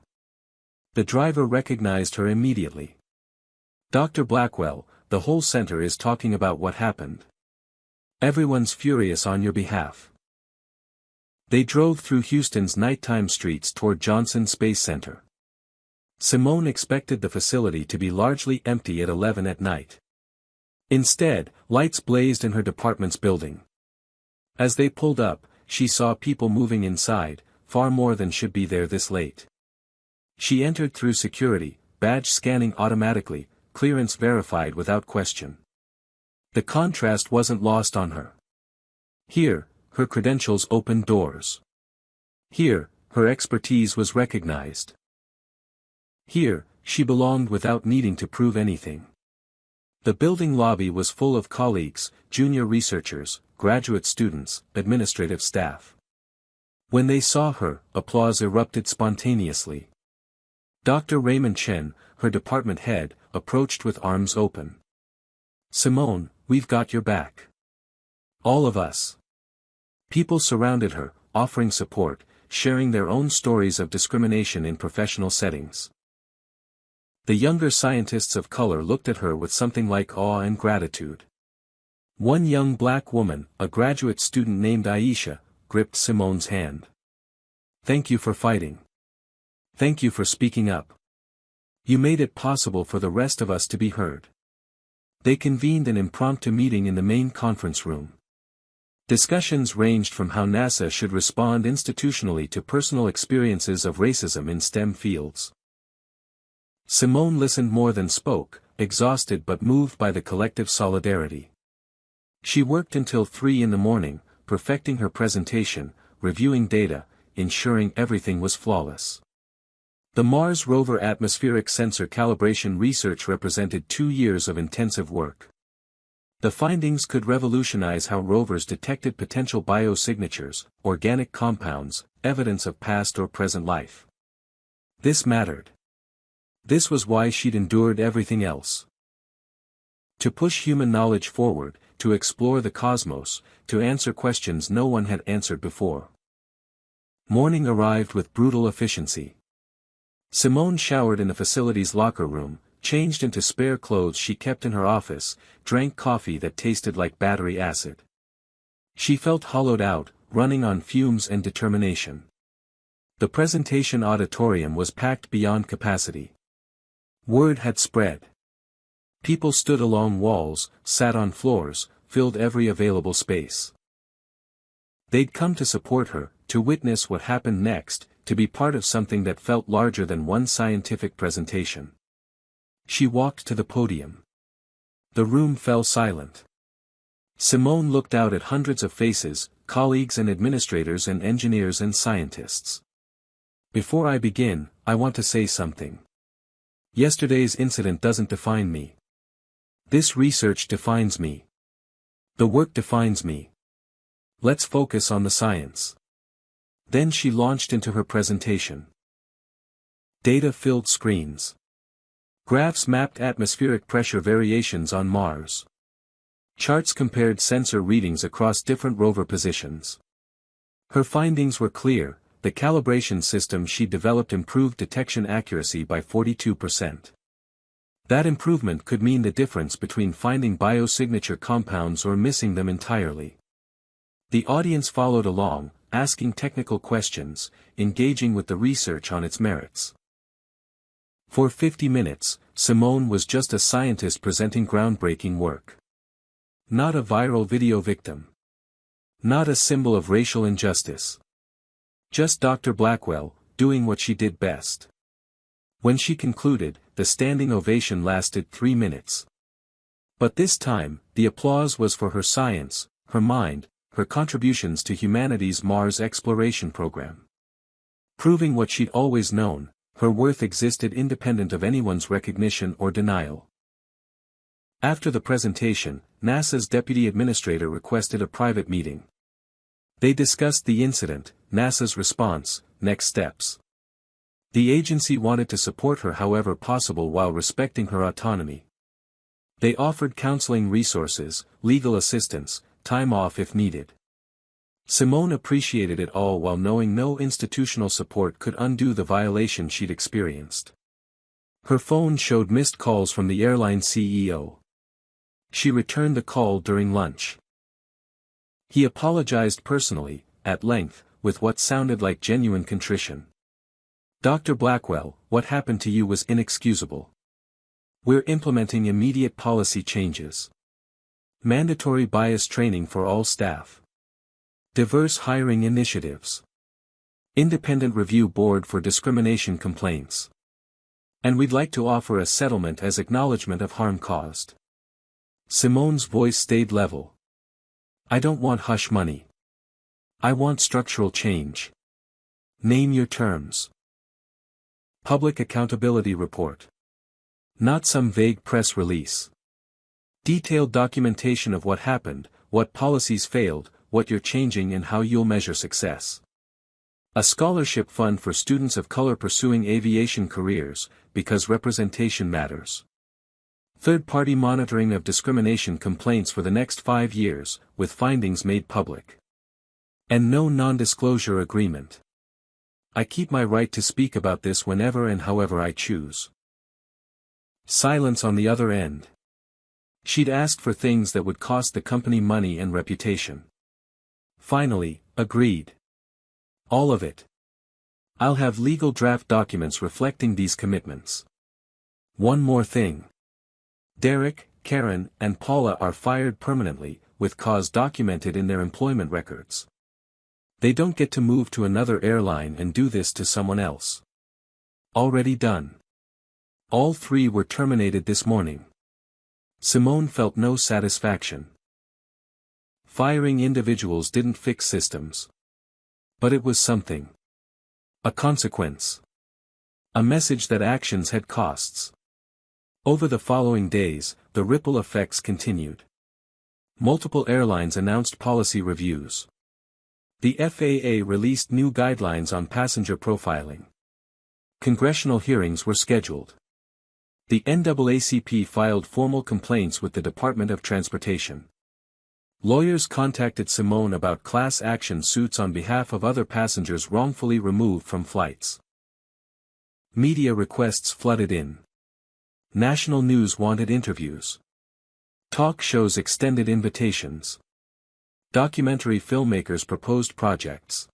The driver recognized her immediately. Dr. Blackwell, the whole center is talking about what happened. Everyone's furious on your behalf. They drove through Houston's nighttime streets toward Johnson Space Center. Simone expected the facility to be largely empty at 11 at night. Instead, lights blazed in her department's building. As they pulled up, she saw people moving inside, far more than should be there this late. She entered through security, badge scanning automatically, clearance verified without question. The contrast wasn't lost on her. Here, her credentials opened doors. Here, her expertise was recognized. Here, she belonged without needing to prove anything. The building lobby was full of colleagues, junior researchers, graduate students, administrative staff. When they saw her, applause erupted spontaneously. Dr. Raymond Chen, her department head, approached with arms open. "Simone, we've got your back. All of us." People surrounded her, offering support, sharing their own stories of discrimination in professional settings. The younger scientists of color looked at her with something like awe and gratitude. One young black woman, a graduate student named Aisha, gripped Simone's hand. "Thank you for fighting. Thank you for speaking up. You made it possible for the rest of us to be heard." They convened an impromptu meeting in the main conference room. Discussions ranged from how NASA should respond institutionally to personal experiences of racism in STEM fields. Simone listened more than spoke, exhausted but moved by the collective solidarity. She worked until 3 in the morning, perfecting her presentation, reviewing data, ensuring everything was flawless. The Mars rover atmospheric sensor calibration research represented 2 years of intensive work. The findings could revolutionize how rovers detected potential biosignatures, organic compounds, evidence of past or present life. This mattered. This was why she'd endured everything else. To push human knowledge forward, to explore the cosmos, to answer questions no one had answered before. Morning arrived with brutal efficiency. Simone showered in the facility's locker room, changed into spare clothes she kept in her office, drank coffee that tasted like battery acid. She felt hollowed out, running on fumes and determination. The presentation auditorium was packed beyond capacity. Word had spread. People stood along walls, sat on floors, filled every available space. They'd come to support her, to witness what happened next, to be part of something that felt larger than one scientific presentation. She walked to the podium. The room fell silent. Simone looked out at hundreds of faces, colleagues and administrators and engineers and scientists. "Before I begin, I want to say something. Yesterday's incident doesn't define me. This research defines me. The work defines me. Let's focus on the science." Then she launched into her presentation. Data filled screens. Graphs mapped atmospheric pressure variations on Mars. Charts compared sensor readings across different rover positions. Her findings were clear. The calibration system she developed improved detection accuracy by 42%. That improvement could mean the difference between finding biosignature compounds or missing them entirely. The audience followed along, asking technical questions, engaging with the research on its merits. For 50 minutes, Simone was just a scientist presenting groundbreaking work. Not a viral video victim. Not a symbol of racial injustice. Just Dr. Blackwell, doing what she did best. When she concluded, the standing ovation lasted 3 minutes. But this time, the applause was for her science, her mind, her contributions to humanity's Mars exploration program. Proving what she'd always known, her worth existed independent of anyone's recognition or denial. After the presentation, NASA's deputy administrator requested a private meeting. They discussed the incident, NASA's response, next steps. The agency wanted to support her however possible while respecting her autonomy. They offered counseling resources, legal assistance, time off if needed. Simone appreciated it all while knowing no institutional support could undo the violation she'd experienced. Her phone showed missed calls from the airline CEO. She returned the call during lunch. He apologized personally, at length, with what sounded like genuine contrition. "Dr. Blackwell, what happened to you was inexcusable. We're implementing immediate policy changes. Mandatory bias training for all staff. Diverse hiring initiatives. Independent review board for discrimination complaints. And we'd like to offer a settlement as acknowledgement of harm caused." Simone's voice stayed level. "I don't want hush money. I want structural change. Name your terms." Public Accountability Report. Not some vague press release. Detailed documentation of what happened, what policies failed, what you're changing and how you'll measure success. A scholarship fund for students of color pursuing aviation careers, because representation matters. Third-party monitoring of discrimination complaints for the next 5 years, with findings made public. And no non-disclosure agreement. I keep my right to speak about this whenever and however I choose. Silence on the other end. She'd asked for things that would cost the company money and reputation. Finally, agreed. All of it. I'll have legal draft documents reflecting these commitments. One more thing. Derek, Karen, and Paula are fired permanently, with cause documented in their employment records. They don't get to move to another airline and do this to someone else. Already done. All 3 were terminated this morning. Simone felt no satisfaction. Firing individuals didn't fix systems. But it was something. A consequence. A message that actions had costs. Over the following days, the ripple effects continued. Multiple airlines announced policy reviews. The FAA released new guidelines on passenger profiling. Congressional hearings were scheduled. The NAACP filed formal complaints with the Department of Transportation. Lawyers contacted Simone about class action suits on behalf of other passengers wrongfully removed from flights. Media requests flooded in. National news wanted interviews. Talk shows extended invitations. Documentary filmmakers proposed projects.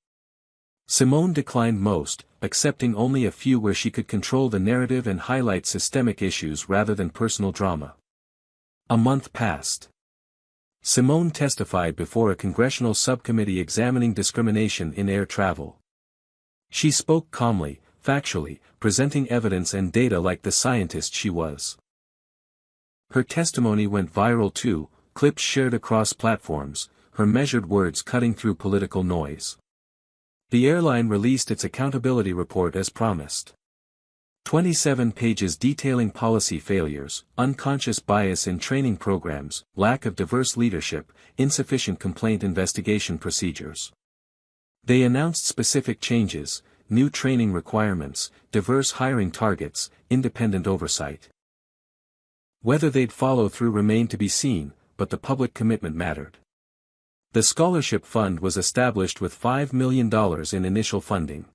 Simone declined most, accepting only a few where she could control the narrative and highlight systemic issues rather than personal drama. A month passed. Simone testified before a congressional subcommittee examining discrimination in air travel. She spoke calmly, factually, presenting evidence and data like the scientist she was. Her testimony went viral too, clips shared across platforms, her measured words cutting through political noise. The airline released its accountability report as promised. 27 pages detailing policy failures, unconscious bias in training programs, lack of diverse leadership, insufficient complaint investigation procedures. They announced specific changes, new training requirements, diverse hiring targets, independent oversight. Whether they'd follow through remained to be seen, but the public commitment mattered. The scholarship fund was established with $5 million in initial funding.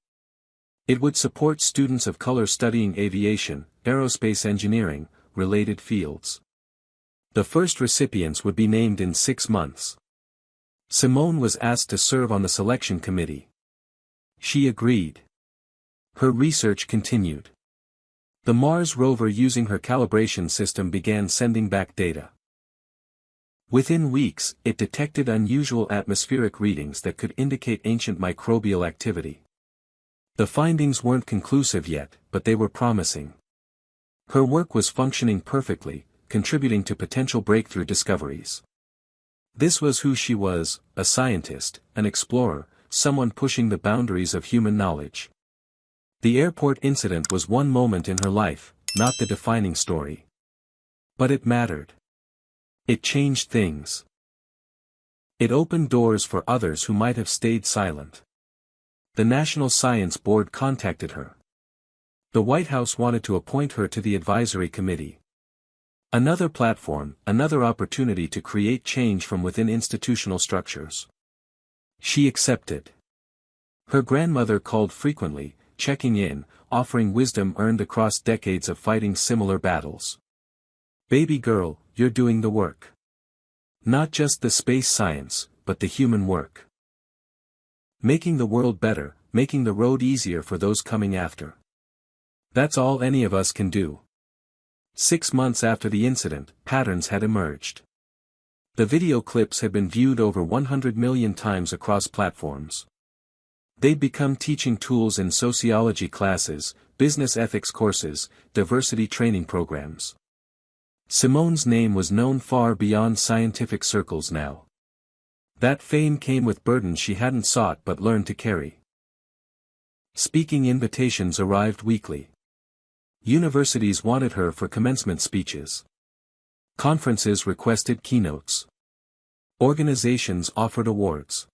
It would support students of color studying aviation, aerospace engineering, related fields. The first recipients would be named in 6 months. Simone was asked to serve on the selection committee. She agreed. Her research continued. The Mars rover using her calibration system began sending back data. Within weeks, it detected unusual atmospheric readings that could indicate ancient microbial activity. The findings weren't conclusive yet, but they were promising. Her work was functioning perfectly, contributing to potential breakthrough discoveries. This was who she was, a scientist, an explorer, someone pushing the boundaries of human knowledge. The airport incident was one moment in her life, not the defining story. But it mattered. It changed things. It opened doors for others who might have stayed silent. The National Science Board contacted her. The White House wanted to appoint her to the advisory committee. Another platform, another opportunity to create change from within institutional structures. She accepted. Her grandmother called frequently, checking in, offering wisdom earned across decades of fighting similar battles. "Baby girl, you're doing the work. Not just the space science, but the human work. Making the world better, making the road easier for those coming after. That's all any of us can do." 6 months after the incident, patterns had emerged. The video clips had been viewed over 100 million times across platforms. They'd become teaching tools in sociology classes, business ethics courses, diversity training programs. Simone's name was known far beyond scientific circles now. That fame came with burdens she hadn't sought but learned to carry. Speaking invitations arrived weekly. Universities wanted her for commencement speeches. Conferences requested keynotes. Organizations offered awards.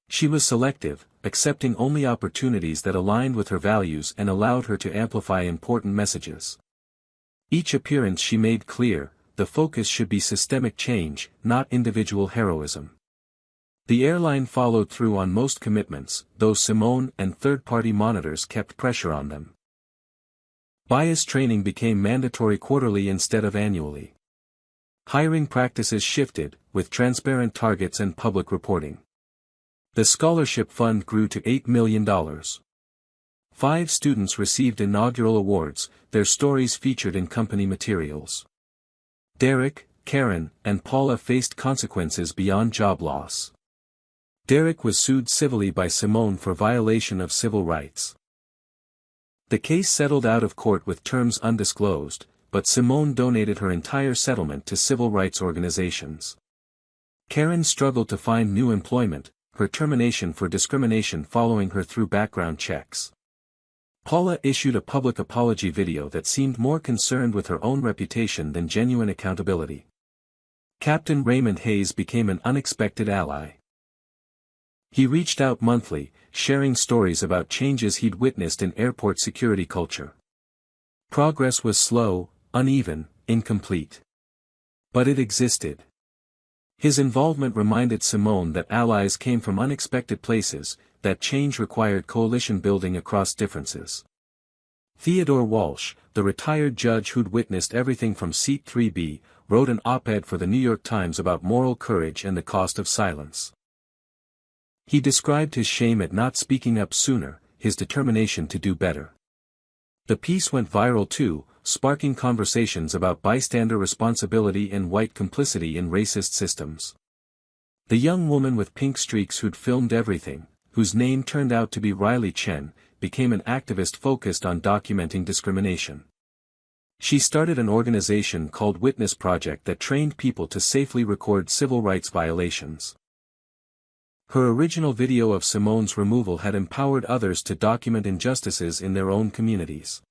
She was selective, accepting only opportunities that aligned with her values and allowed her to amplify important messages. Each appearance she made clear, the focus should be systemic change, not individual heroism. The airline followed through on most commitments, though Simone and third-party monitors kept pressure on them. Bias training became mandatory quarterly instead of annually. Hiring practices shifted, with transparent targets and public reporting. The scholarship fund grew to $8 million. 5 students received inaugural awards, their stories featured in company materials. Derek, Karen, and Paula faced consequences beyond job loss. Derek was sued civilly by Simone for violation of civil rights. The case settled out of court with terms undisclosed, but Simone donated her entire settlement to civil rights organizations. Karen struggled to find new employment, her termination for discrimination following her through background checks. Paula issued a public apology video that seemed more concerned with her own reputation than genuine accountability. Captain Raymond Hayes became an unexpected ally. He reached out monthly, sharing stories about changes he'd witnessed in airport security culture. Progress was slow, uneven, incomplete. But it existed. His involvement reminded Simone that allies came from unexpected places, that change required coalition building across differences. Theodore Walsh, the retired judge who'd witnessed everything from Seat 3B, wrote an op-ed for the New York Times about moral courage and the cost of silence. He described his shame at not speaking up sooner, his determination to do better. The piece went viral too, sparking conversations about bystander responsibility and white complicity in racist systems. The young woman with pink streaks who'd filmed everything, whose name turned out to be Riley Chen, became an activist focused on documenting discrimination. She started an organization called Witness Project that trained people to safely record civil rights violations. Her original video of Simone's removal had empowered others to document injustices in their own communities.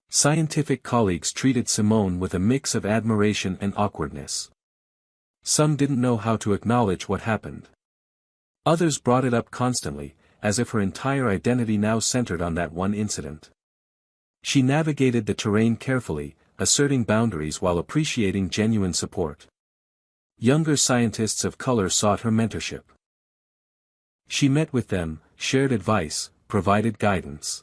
Scientific colleagues treated Simone with a mix of admiration and awkwardness. Some didn't know how to acknowledge what happened. Others brought it up constantly, as if her entire identity now centered on that one incident. She navigated the terrain carefully, asserting boundaries while appreciating genuine support. Younger scientists of color sought her mentorship. She met with them, shared advice, provided guidance.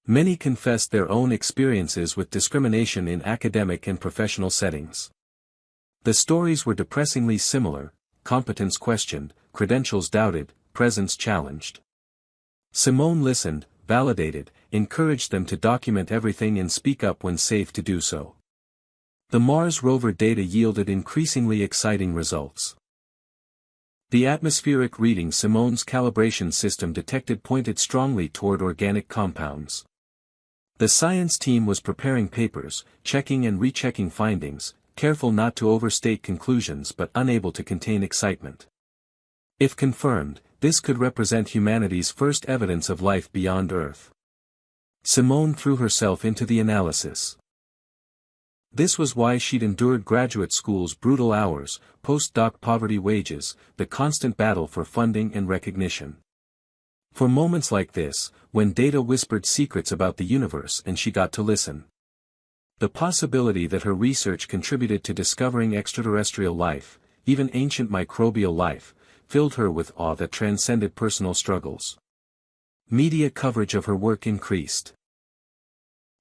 Many confessed their own experiences with discrimination in academic and professional settings. The stories were depressingly similar: competence questioned, credentials doubted, presence challenged. Simone listened, validated, encouraged them to document everything and speak up when safe to do so. The Mars rover data yielded increasingly exciting results. The atmospheric reading Simone's calibration system detected pointed strongly toward organic compounds. The science team was preparing papers, checking and rechecking findings, careful not to overstate conclusions but unable to contain excitement. If confirmed, this could represent humanity's first evidence of life beyond Earth. Simone threw herself into the analysis. This was why she'd endured graduate school's brutal hours, postdoc poverty wages, the constant battle for funding and recognition. For moments like this, when data whispered secrets about the universe and she got to listen. The possibility that her research contributed to discovering extraterrestrial life, even ancient microbial life, filled her with awe that transcended personal struggles. Media coverage of her work increased.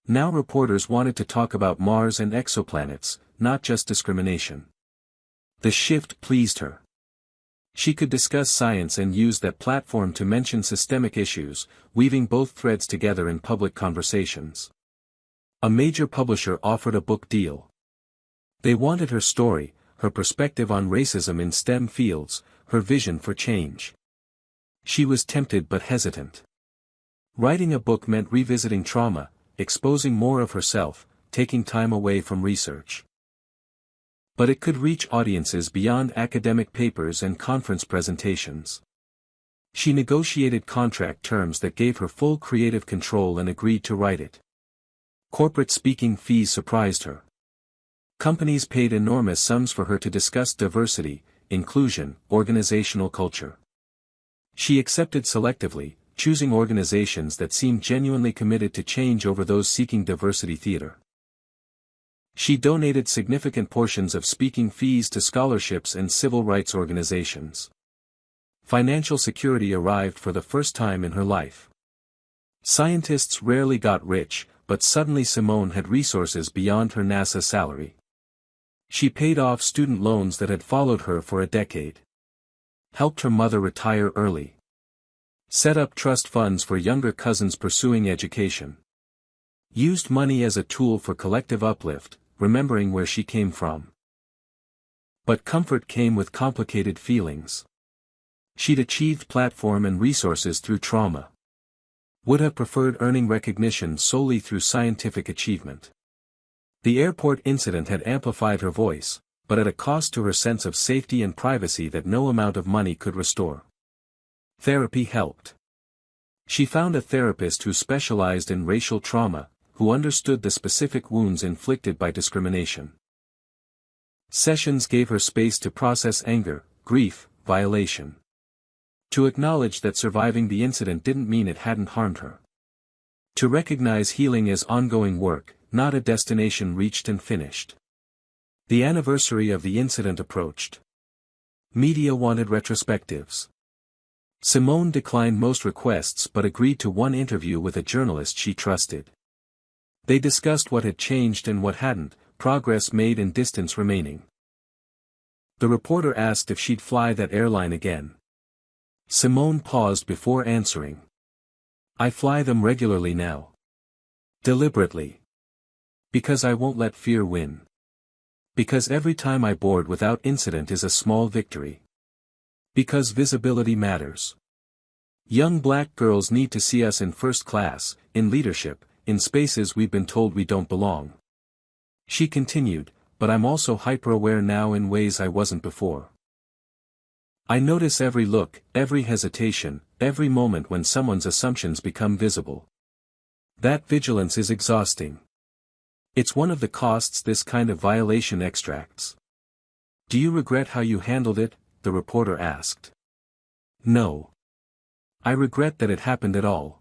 Now reporters wanted to talk about Mars and exoplanets, not just discrimination. The shift pleased her. She could discuss science and use that platform to mention systemic issues, weaving both threads together in public conversations. A major publisher offered a book deal. They wanted her story, her perspective on racism in STEM fields, her vision for change. She was tempted but hesitant. Writing a book meant revisiting trauma, exposing more of herself, taking time away from research. But it could reach audiences beyond academic papers and conference presentations. She negotiated contract terms that gave her full creative control and agreed to write it. Corporate speaking fees surprised her. Companies paid enormous sums for her to discuss diversity, inclusion, organizational culture. She accepted selectively, choosing organizations that seemed genuinely committed to change over those seeking diversity theater. She donated significant portions of speaking fees to scholarships and civil rights organizations. Financial security arrived for the first time in her life. Scientists rarely got rich, but suddenly Simone had resources beyond her NASA salary. She paid off student loans that had followed her for a decade. Helped her mother retire early. Set up trust funds for younger cousins pursuing education. Used money as a tool for collective uplift, remembering where she came from. But comfort came with complicated feelings. She'd achieved platform and resources through trauma. Would have preferred earning recognition solely through scientific achievement. The airport incident had amplified her voice, but at a cost to her sense of safety and privacy that no amount of money could restore. Therapy helped. She found a therapist who specialized in racial trauma, who understood the specific wounds inflicted by discrimination. Sessions gave her space to process anger, grief, violation. To acknowledge that surviving the incident didn't mean it hadn't harmed her. To recognize healing as ongoing work, not a destination reached and finished. The anniversary of the incident approached. Media wanted retrospectives. Simone declined most requests but agreed to one interview with a journalist she trusted. They discussed what had changed and what hadn't, progress made and distance remaining. The reporter asked if she'd fly that airline again. Simone paused before answering. I fly them regularly now. Deliberately. Because I won't let fear win. Because every time I board without incident is a small victory. Because visibility matters. Young black girls need to see us in first class, in leadership, in spaces we've been told we don't belong. She continued, but I'm also hyper-aware now in ways I wasn't before. I notice every look, every hesitation, every moment when someone's assumptions become visible. That vigilance is exhausting. It's one of the costs this kind of violation extracts. Do you regret how you handled it? The reporter asked. No. I regret that it happened at all.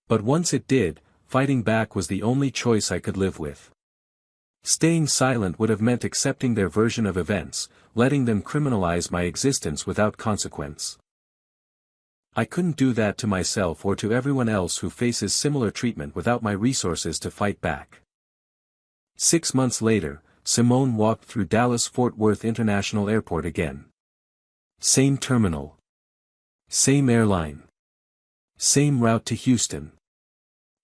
But once it did, fighting back was the only choice I could live with. Staying silent would have meant accepting their version of events, letting them criminalize my existence without consequence. I couldn't do that to myself or to everyone else who faces similar treatment without my resources to fight back. 6 months later, Simone walked through Dallas-Fort Worth International Airport again. Same terminal. Same airline. Same route to Houston.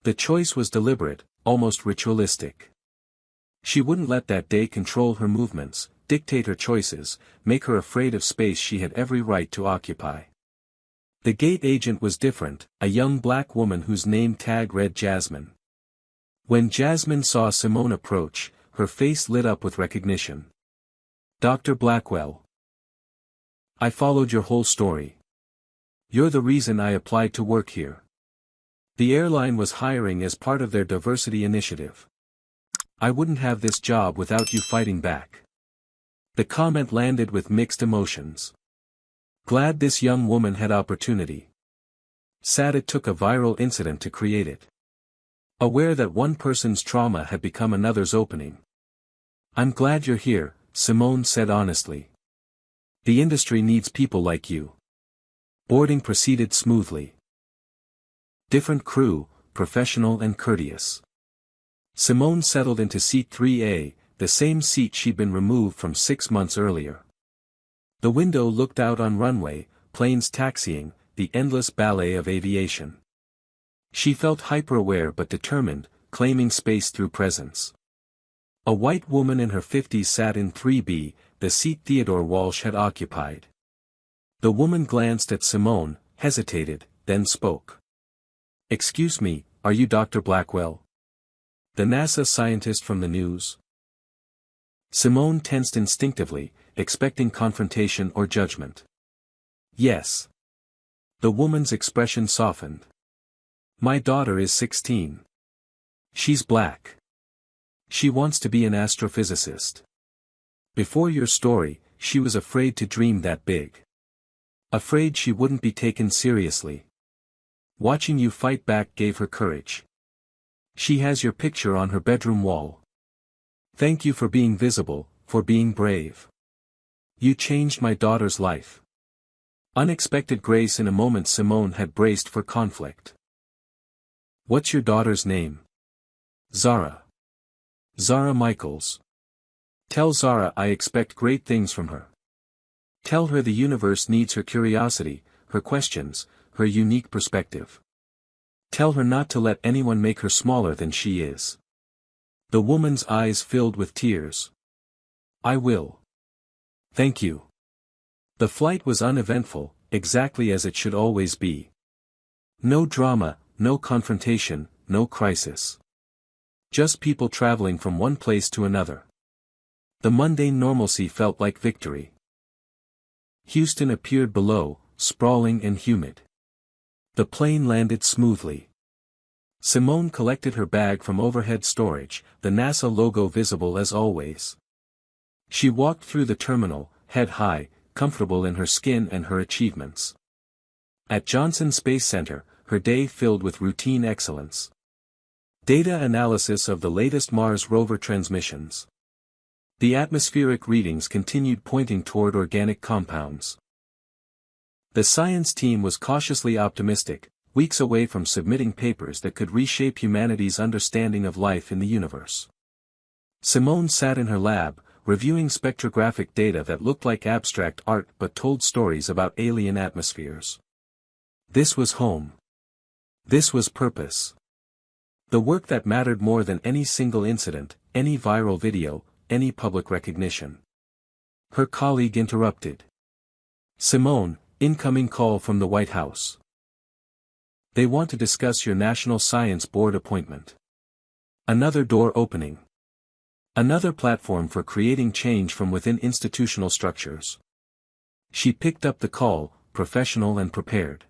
The choice was deliberate, almost ritualistic. She wouldn't let that day control her movements, dictate her choices, make her afraid of space she had every right to occupy. The gate agent was different, a young black woman whose name tag read Jasmine. When Jasmine saw Simone approach, her face lit up with recognition. "Dr. Blackwell. I followed your whole story. You're the reason I applied to work here. The airline was hiring as part of their diversity initiative. I wouldn't have this job without you fighting back." The comment landed with mixed emotions. Glad this young woman had opportunity. Sad it took a viral incident to create it. Aware that one person's trauma had become another's opening. "I'm glad you're here," Simone said honestly. "The industry needs people like you." Boarding proceeded smoothly. Different crew, professional and courteous. Simone settled into seat 3A, the same seat she'd been removed from 6 months earlier. The window looked out on runway, planes taxiing, the endless ballet of aviation. She felt hyper-aware but determined, claiming space through presence. A white woman in her 50s sat in 3B, the seat Theodore Walsh had occupied. The woman glanced at Simone, hesitated, then spoke. "Excuse me, are you Dr. Blackwell? The NASA scientist from the news?" Simone tensed instinctively, expecting confrontation or judgment. "Yes." The woman's expression softened. "My daughter is 16. She's black. She wants to be an astrophysicist. Before your story, she was afraid to dream that big. Afraid she wouldn't be taken seriously. Watching you fight back gave her courage. She has your picture on her bedroom wall. Thank you for being visible, for being brave. You changed my daughter's life." Unexpected grace in a moment Simone had braced for conflict. "What's your daughter's name?" "Zara. Zara Michaels. Tell Zara I expect great things from her. Tell her the universe needs her curiosity, her questions, her unique perspective. Tell her not to let anyone make her smaller than she is." The woman's eyes filled with tears. "I will. Thank you." The flight was uneventful, exactly as it should always be. No drama, no confrontation, no crisis. Just people traveling from one place to another. The mundane normalcy felt like victory. Houston appeared below, sprawling and humid. The plane landed smoothly. Simone collected her bag from overhead storage, the NASA logo visible as always. She walked through the terminal, head high, comfortable in her skin and her achievements. At Johnson Space Center, her day filled with routine excellence. Data analysis of the latest Mars rover transmissions. The atmospheric readings continued pointing toward organic compounds. The science team was cautiously optimistic, weeks away from submitting papers that could reshape humanity's understanding of life in the universe. Simone sat in her lab, reviewing spectrographic data that looked like abstract art but told stories about alien atmospheres. This was home. This was purpose. The work that mattered more than any single incident, any viral video, any public recognition. Her colleague interrupted. "Simone, incoming call from the White House. They want to discuss your National Science Board appointment. Another door opening. Another platform for creating change from within institutional structures." She picked up the call, professional and prepared.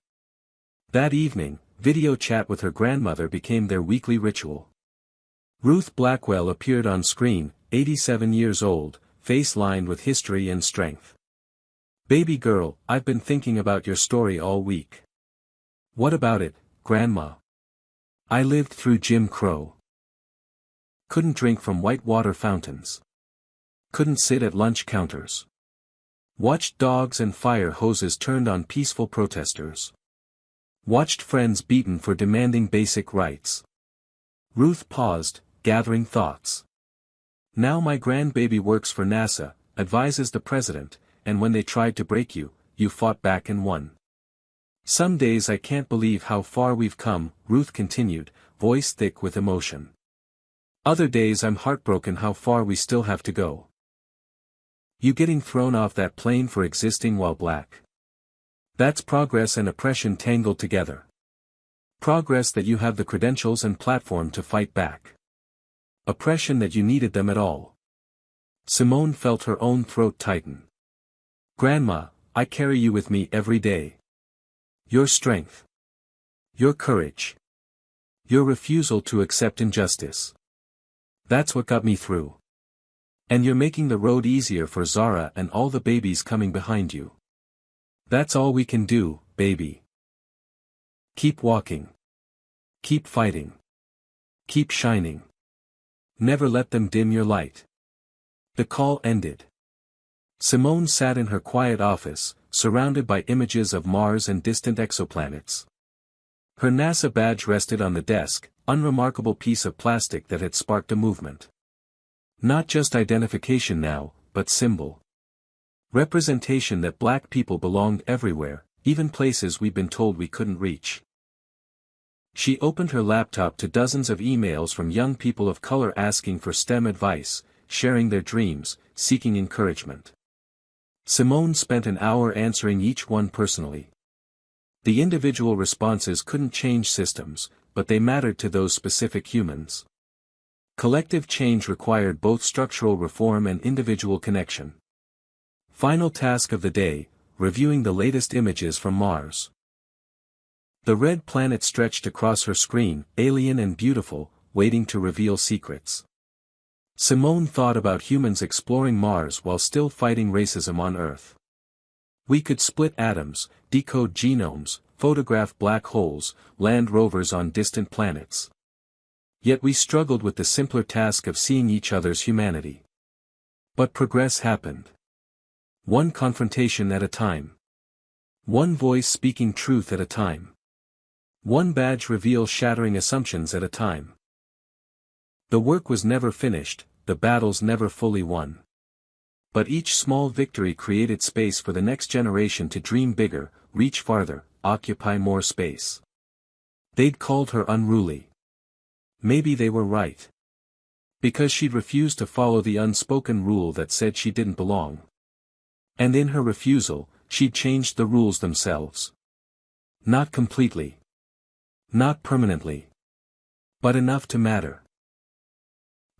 That evening, video chat with her grandmother became their weekly ritual. Ruth Blackwell appeared on screen, 87 years old, face lined with history and strength. "Baby girl, I've been thinking about your story all week." "What about it, Grandma?" "I lived through Jim Crow. Couldn't drink from whitewater fountains. Couldn't sit at lunch counters. Watched dogs and fire hoses turned on peaceful protesters. Watched friends beaten for demanding basic rights." Ruth paused, gathering thoughts. "Now my grandbaby works for NASA, advises the president, and when they tried to break you, you fought back and won. Some days I can't believe how far we've come," Ruth continued, voice thick with emotion. "Other days I'm heartbroken how far we still have to go." You getting thrown off that plane for existing while black. That's progress and oppression tangled together. Progress that you have the credentials and platform to fight back. Oppression that you needed them at all. Simone felt her own throat tighten. Grandma, I carry you with me every day. Your strength. Your courage. Your refusal to accept injustice. That's what got me through. And you're making the road easier for Zara and all the babies coming behind you. That's all we can do, baby. Keep walking. Keep fighting. Keep shining. Never let them dim your light. The call ended. Simone sat in her quiet office, surrounded by images of Mars and distant exoplanets. Her NASA badge rested on the desk, unremarkable piece of plastic that had sparked a movement. Not just identification now, but symbol. Representation that black people belonged everywhere, even places we'd been told we couldn't reach. She opened her laptop to dozens of emails from young people of color asking for STEM advice, sharing their dreams, seeking encouragement. Simone spent an hour answering each one personally. The individual responses couldn't change systems, but they mattered to those specific humans. Collective change required both structural reform and individual connection. Final task of the day, reviewing the latest images from Mars. The red planet stretched across her screen, alien and beautiful, waiting to reveal secrets. Simone thought about humans exploring Mars while still fighting racism on Earth. We could split atoms, decode genomes, photograph black holes, land rovers on distant planets. Yet we struggled with the simpler task of seeing each other's humanity. But progress happened. One confrontation at a time. One voice speaking truth at a time. One badge reveal shattering assumptions at a time. The work was never finished, the battles never fully won. But each small victory created space for the next generation to dream bigger, reach farther, occupy more space. They'd called her unruly. Maybe they were right. Because she'd refused to follow the unspoken rule that said she didn't belong. And in her refusal, she'd changed the rules themselves. Not completely. Not permanently. But enough to matter.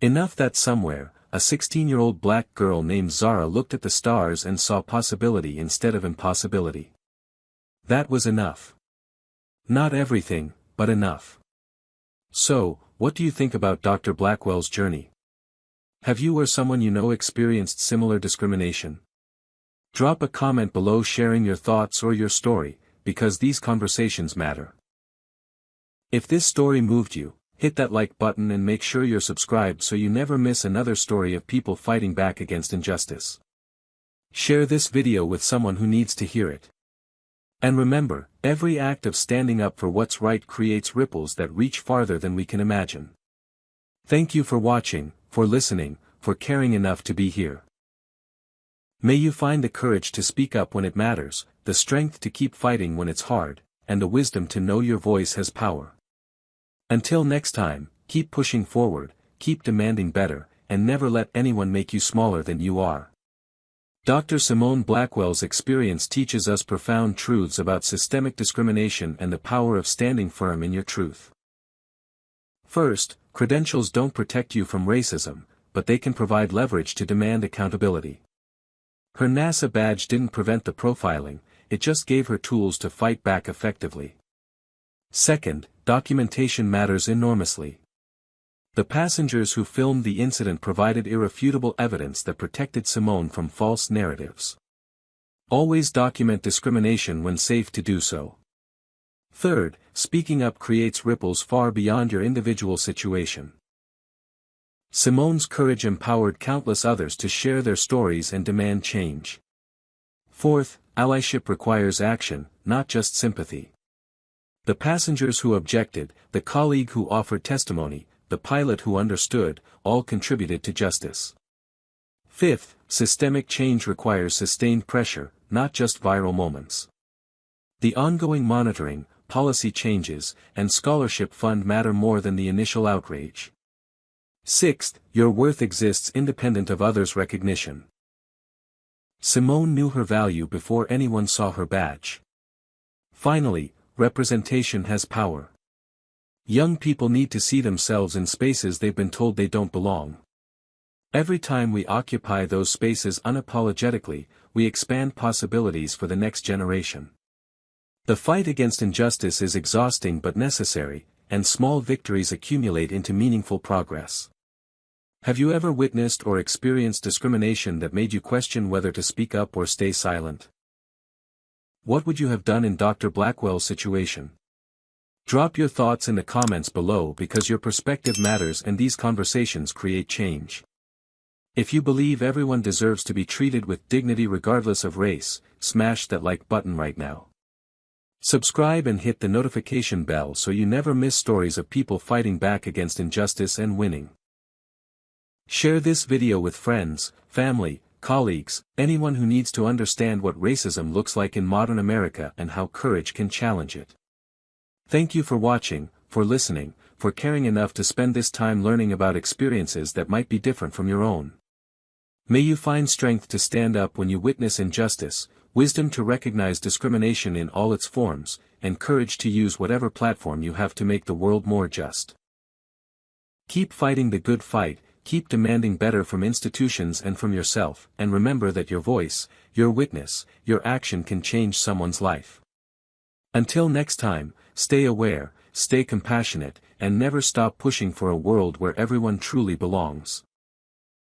Enough that somewhere, a 16-year-old black girl named Zara looked at the stars and saw possibility instead of impossibility. That was enough. Not everything, but enough. So, what do you think about Dr. Blackwell's journey? Have you or someone you know experienced similar discrimination? Drop a comment below sharing your thoughts or your story, because these conversations matter. If this story moved you, hit that like button and make sure you're subscribed so you never miss another story of people fighting back against injustice. Share this video with someone who needs to hear it. And remember, every act of standing up for what's right creates ripples that reach farther than we can imagine. Thank you for watching, for listening, for caring enough to be here. May you find the courage to speak up when it matters, the strength to keep fighting when it's hard, and the wisdom to know your voice has power. Until next time, keep pushing forward, keep demanding better, and never let anyone make you smaller than you are. Dr. Simone Blackwell's experience teaches us profound truths about systemic discrimination and the power of standing firm in your truth. First, credentials don't protect you from racism, but they can provide leverage to demand accountability. Her NASA badge didn't prevent the profiling, it just gave her tools to fight back effectively. Second, documentation matters enormously. The passengers who filmed the incident provided irrefutable evidence that protected Simone from false narratives. Always document discrimination when safe to do so. Third, speaking up creates ripples far beyond your individual situation. Simone's courage empowered countless others to share their stories and demand change. Fourth, allyship requires action, not just sympathy. The passengers who objected, the colleague who offered testimony, the pilot who understood, all contributed to justice. Fifth, systemic change requires sustained pressure, not just viral moments. The ongoing monitoring, policy changes, and scholarship fund matter more than the initial outrage. Sixth, your worth exists independent of others' recognition. Simone knew her value before anyone saw her badge. Finally, representation has power. Young people need to see themselves in spaces they've been told they don't belong. Every time we occupy those spaces unapologetically, we expand possibilities for the next generation. The fight against injustice is exhausting but necessary, and small victories accumulate into meaningful progress. Have you ever witnessed or experienced discrimination that made you question whether to speak up or stay silent? What would you have done in Dr. Blackwell's situation? Drop your thoughts in the comments below because your perspective matters and these conversations create change. If you believe everyone deserves to be treated with dignity regardless of race, smash that like button right now. Subscribe and hit the notification bell so you never miss stories of people fighting back against injustice and winning. Share this video with friends, family, colleagues, anyone who needs to understand what racism looks like in modern America and how courage can challenge it. Thank you for watching, for listening, for caring enough to spend this time learning about experiences that might be different from your own. May you find strength to stand up when you witness injustice, wisdom to recognize discrimination in all its forms, and courage to use whatever platform you have to make the world more just. Keep fighting the good fight, keep demanding better from institutions and from yourself, and remember that your voice, your witness, your action can change someone's life. Until next time, stay aware, stay compassionate, and never stop pushing for a world where everyone truly belongs.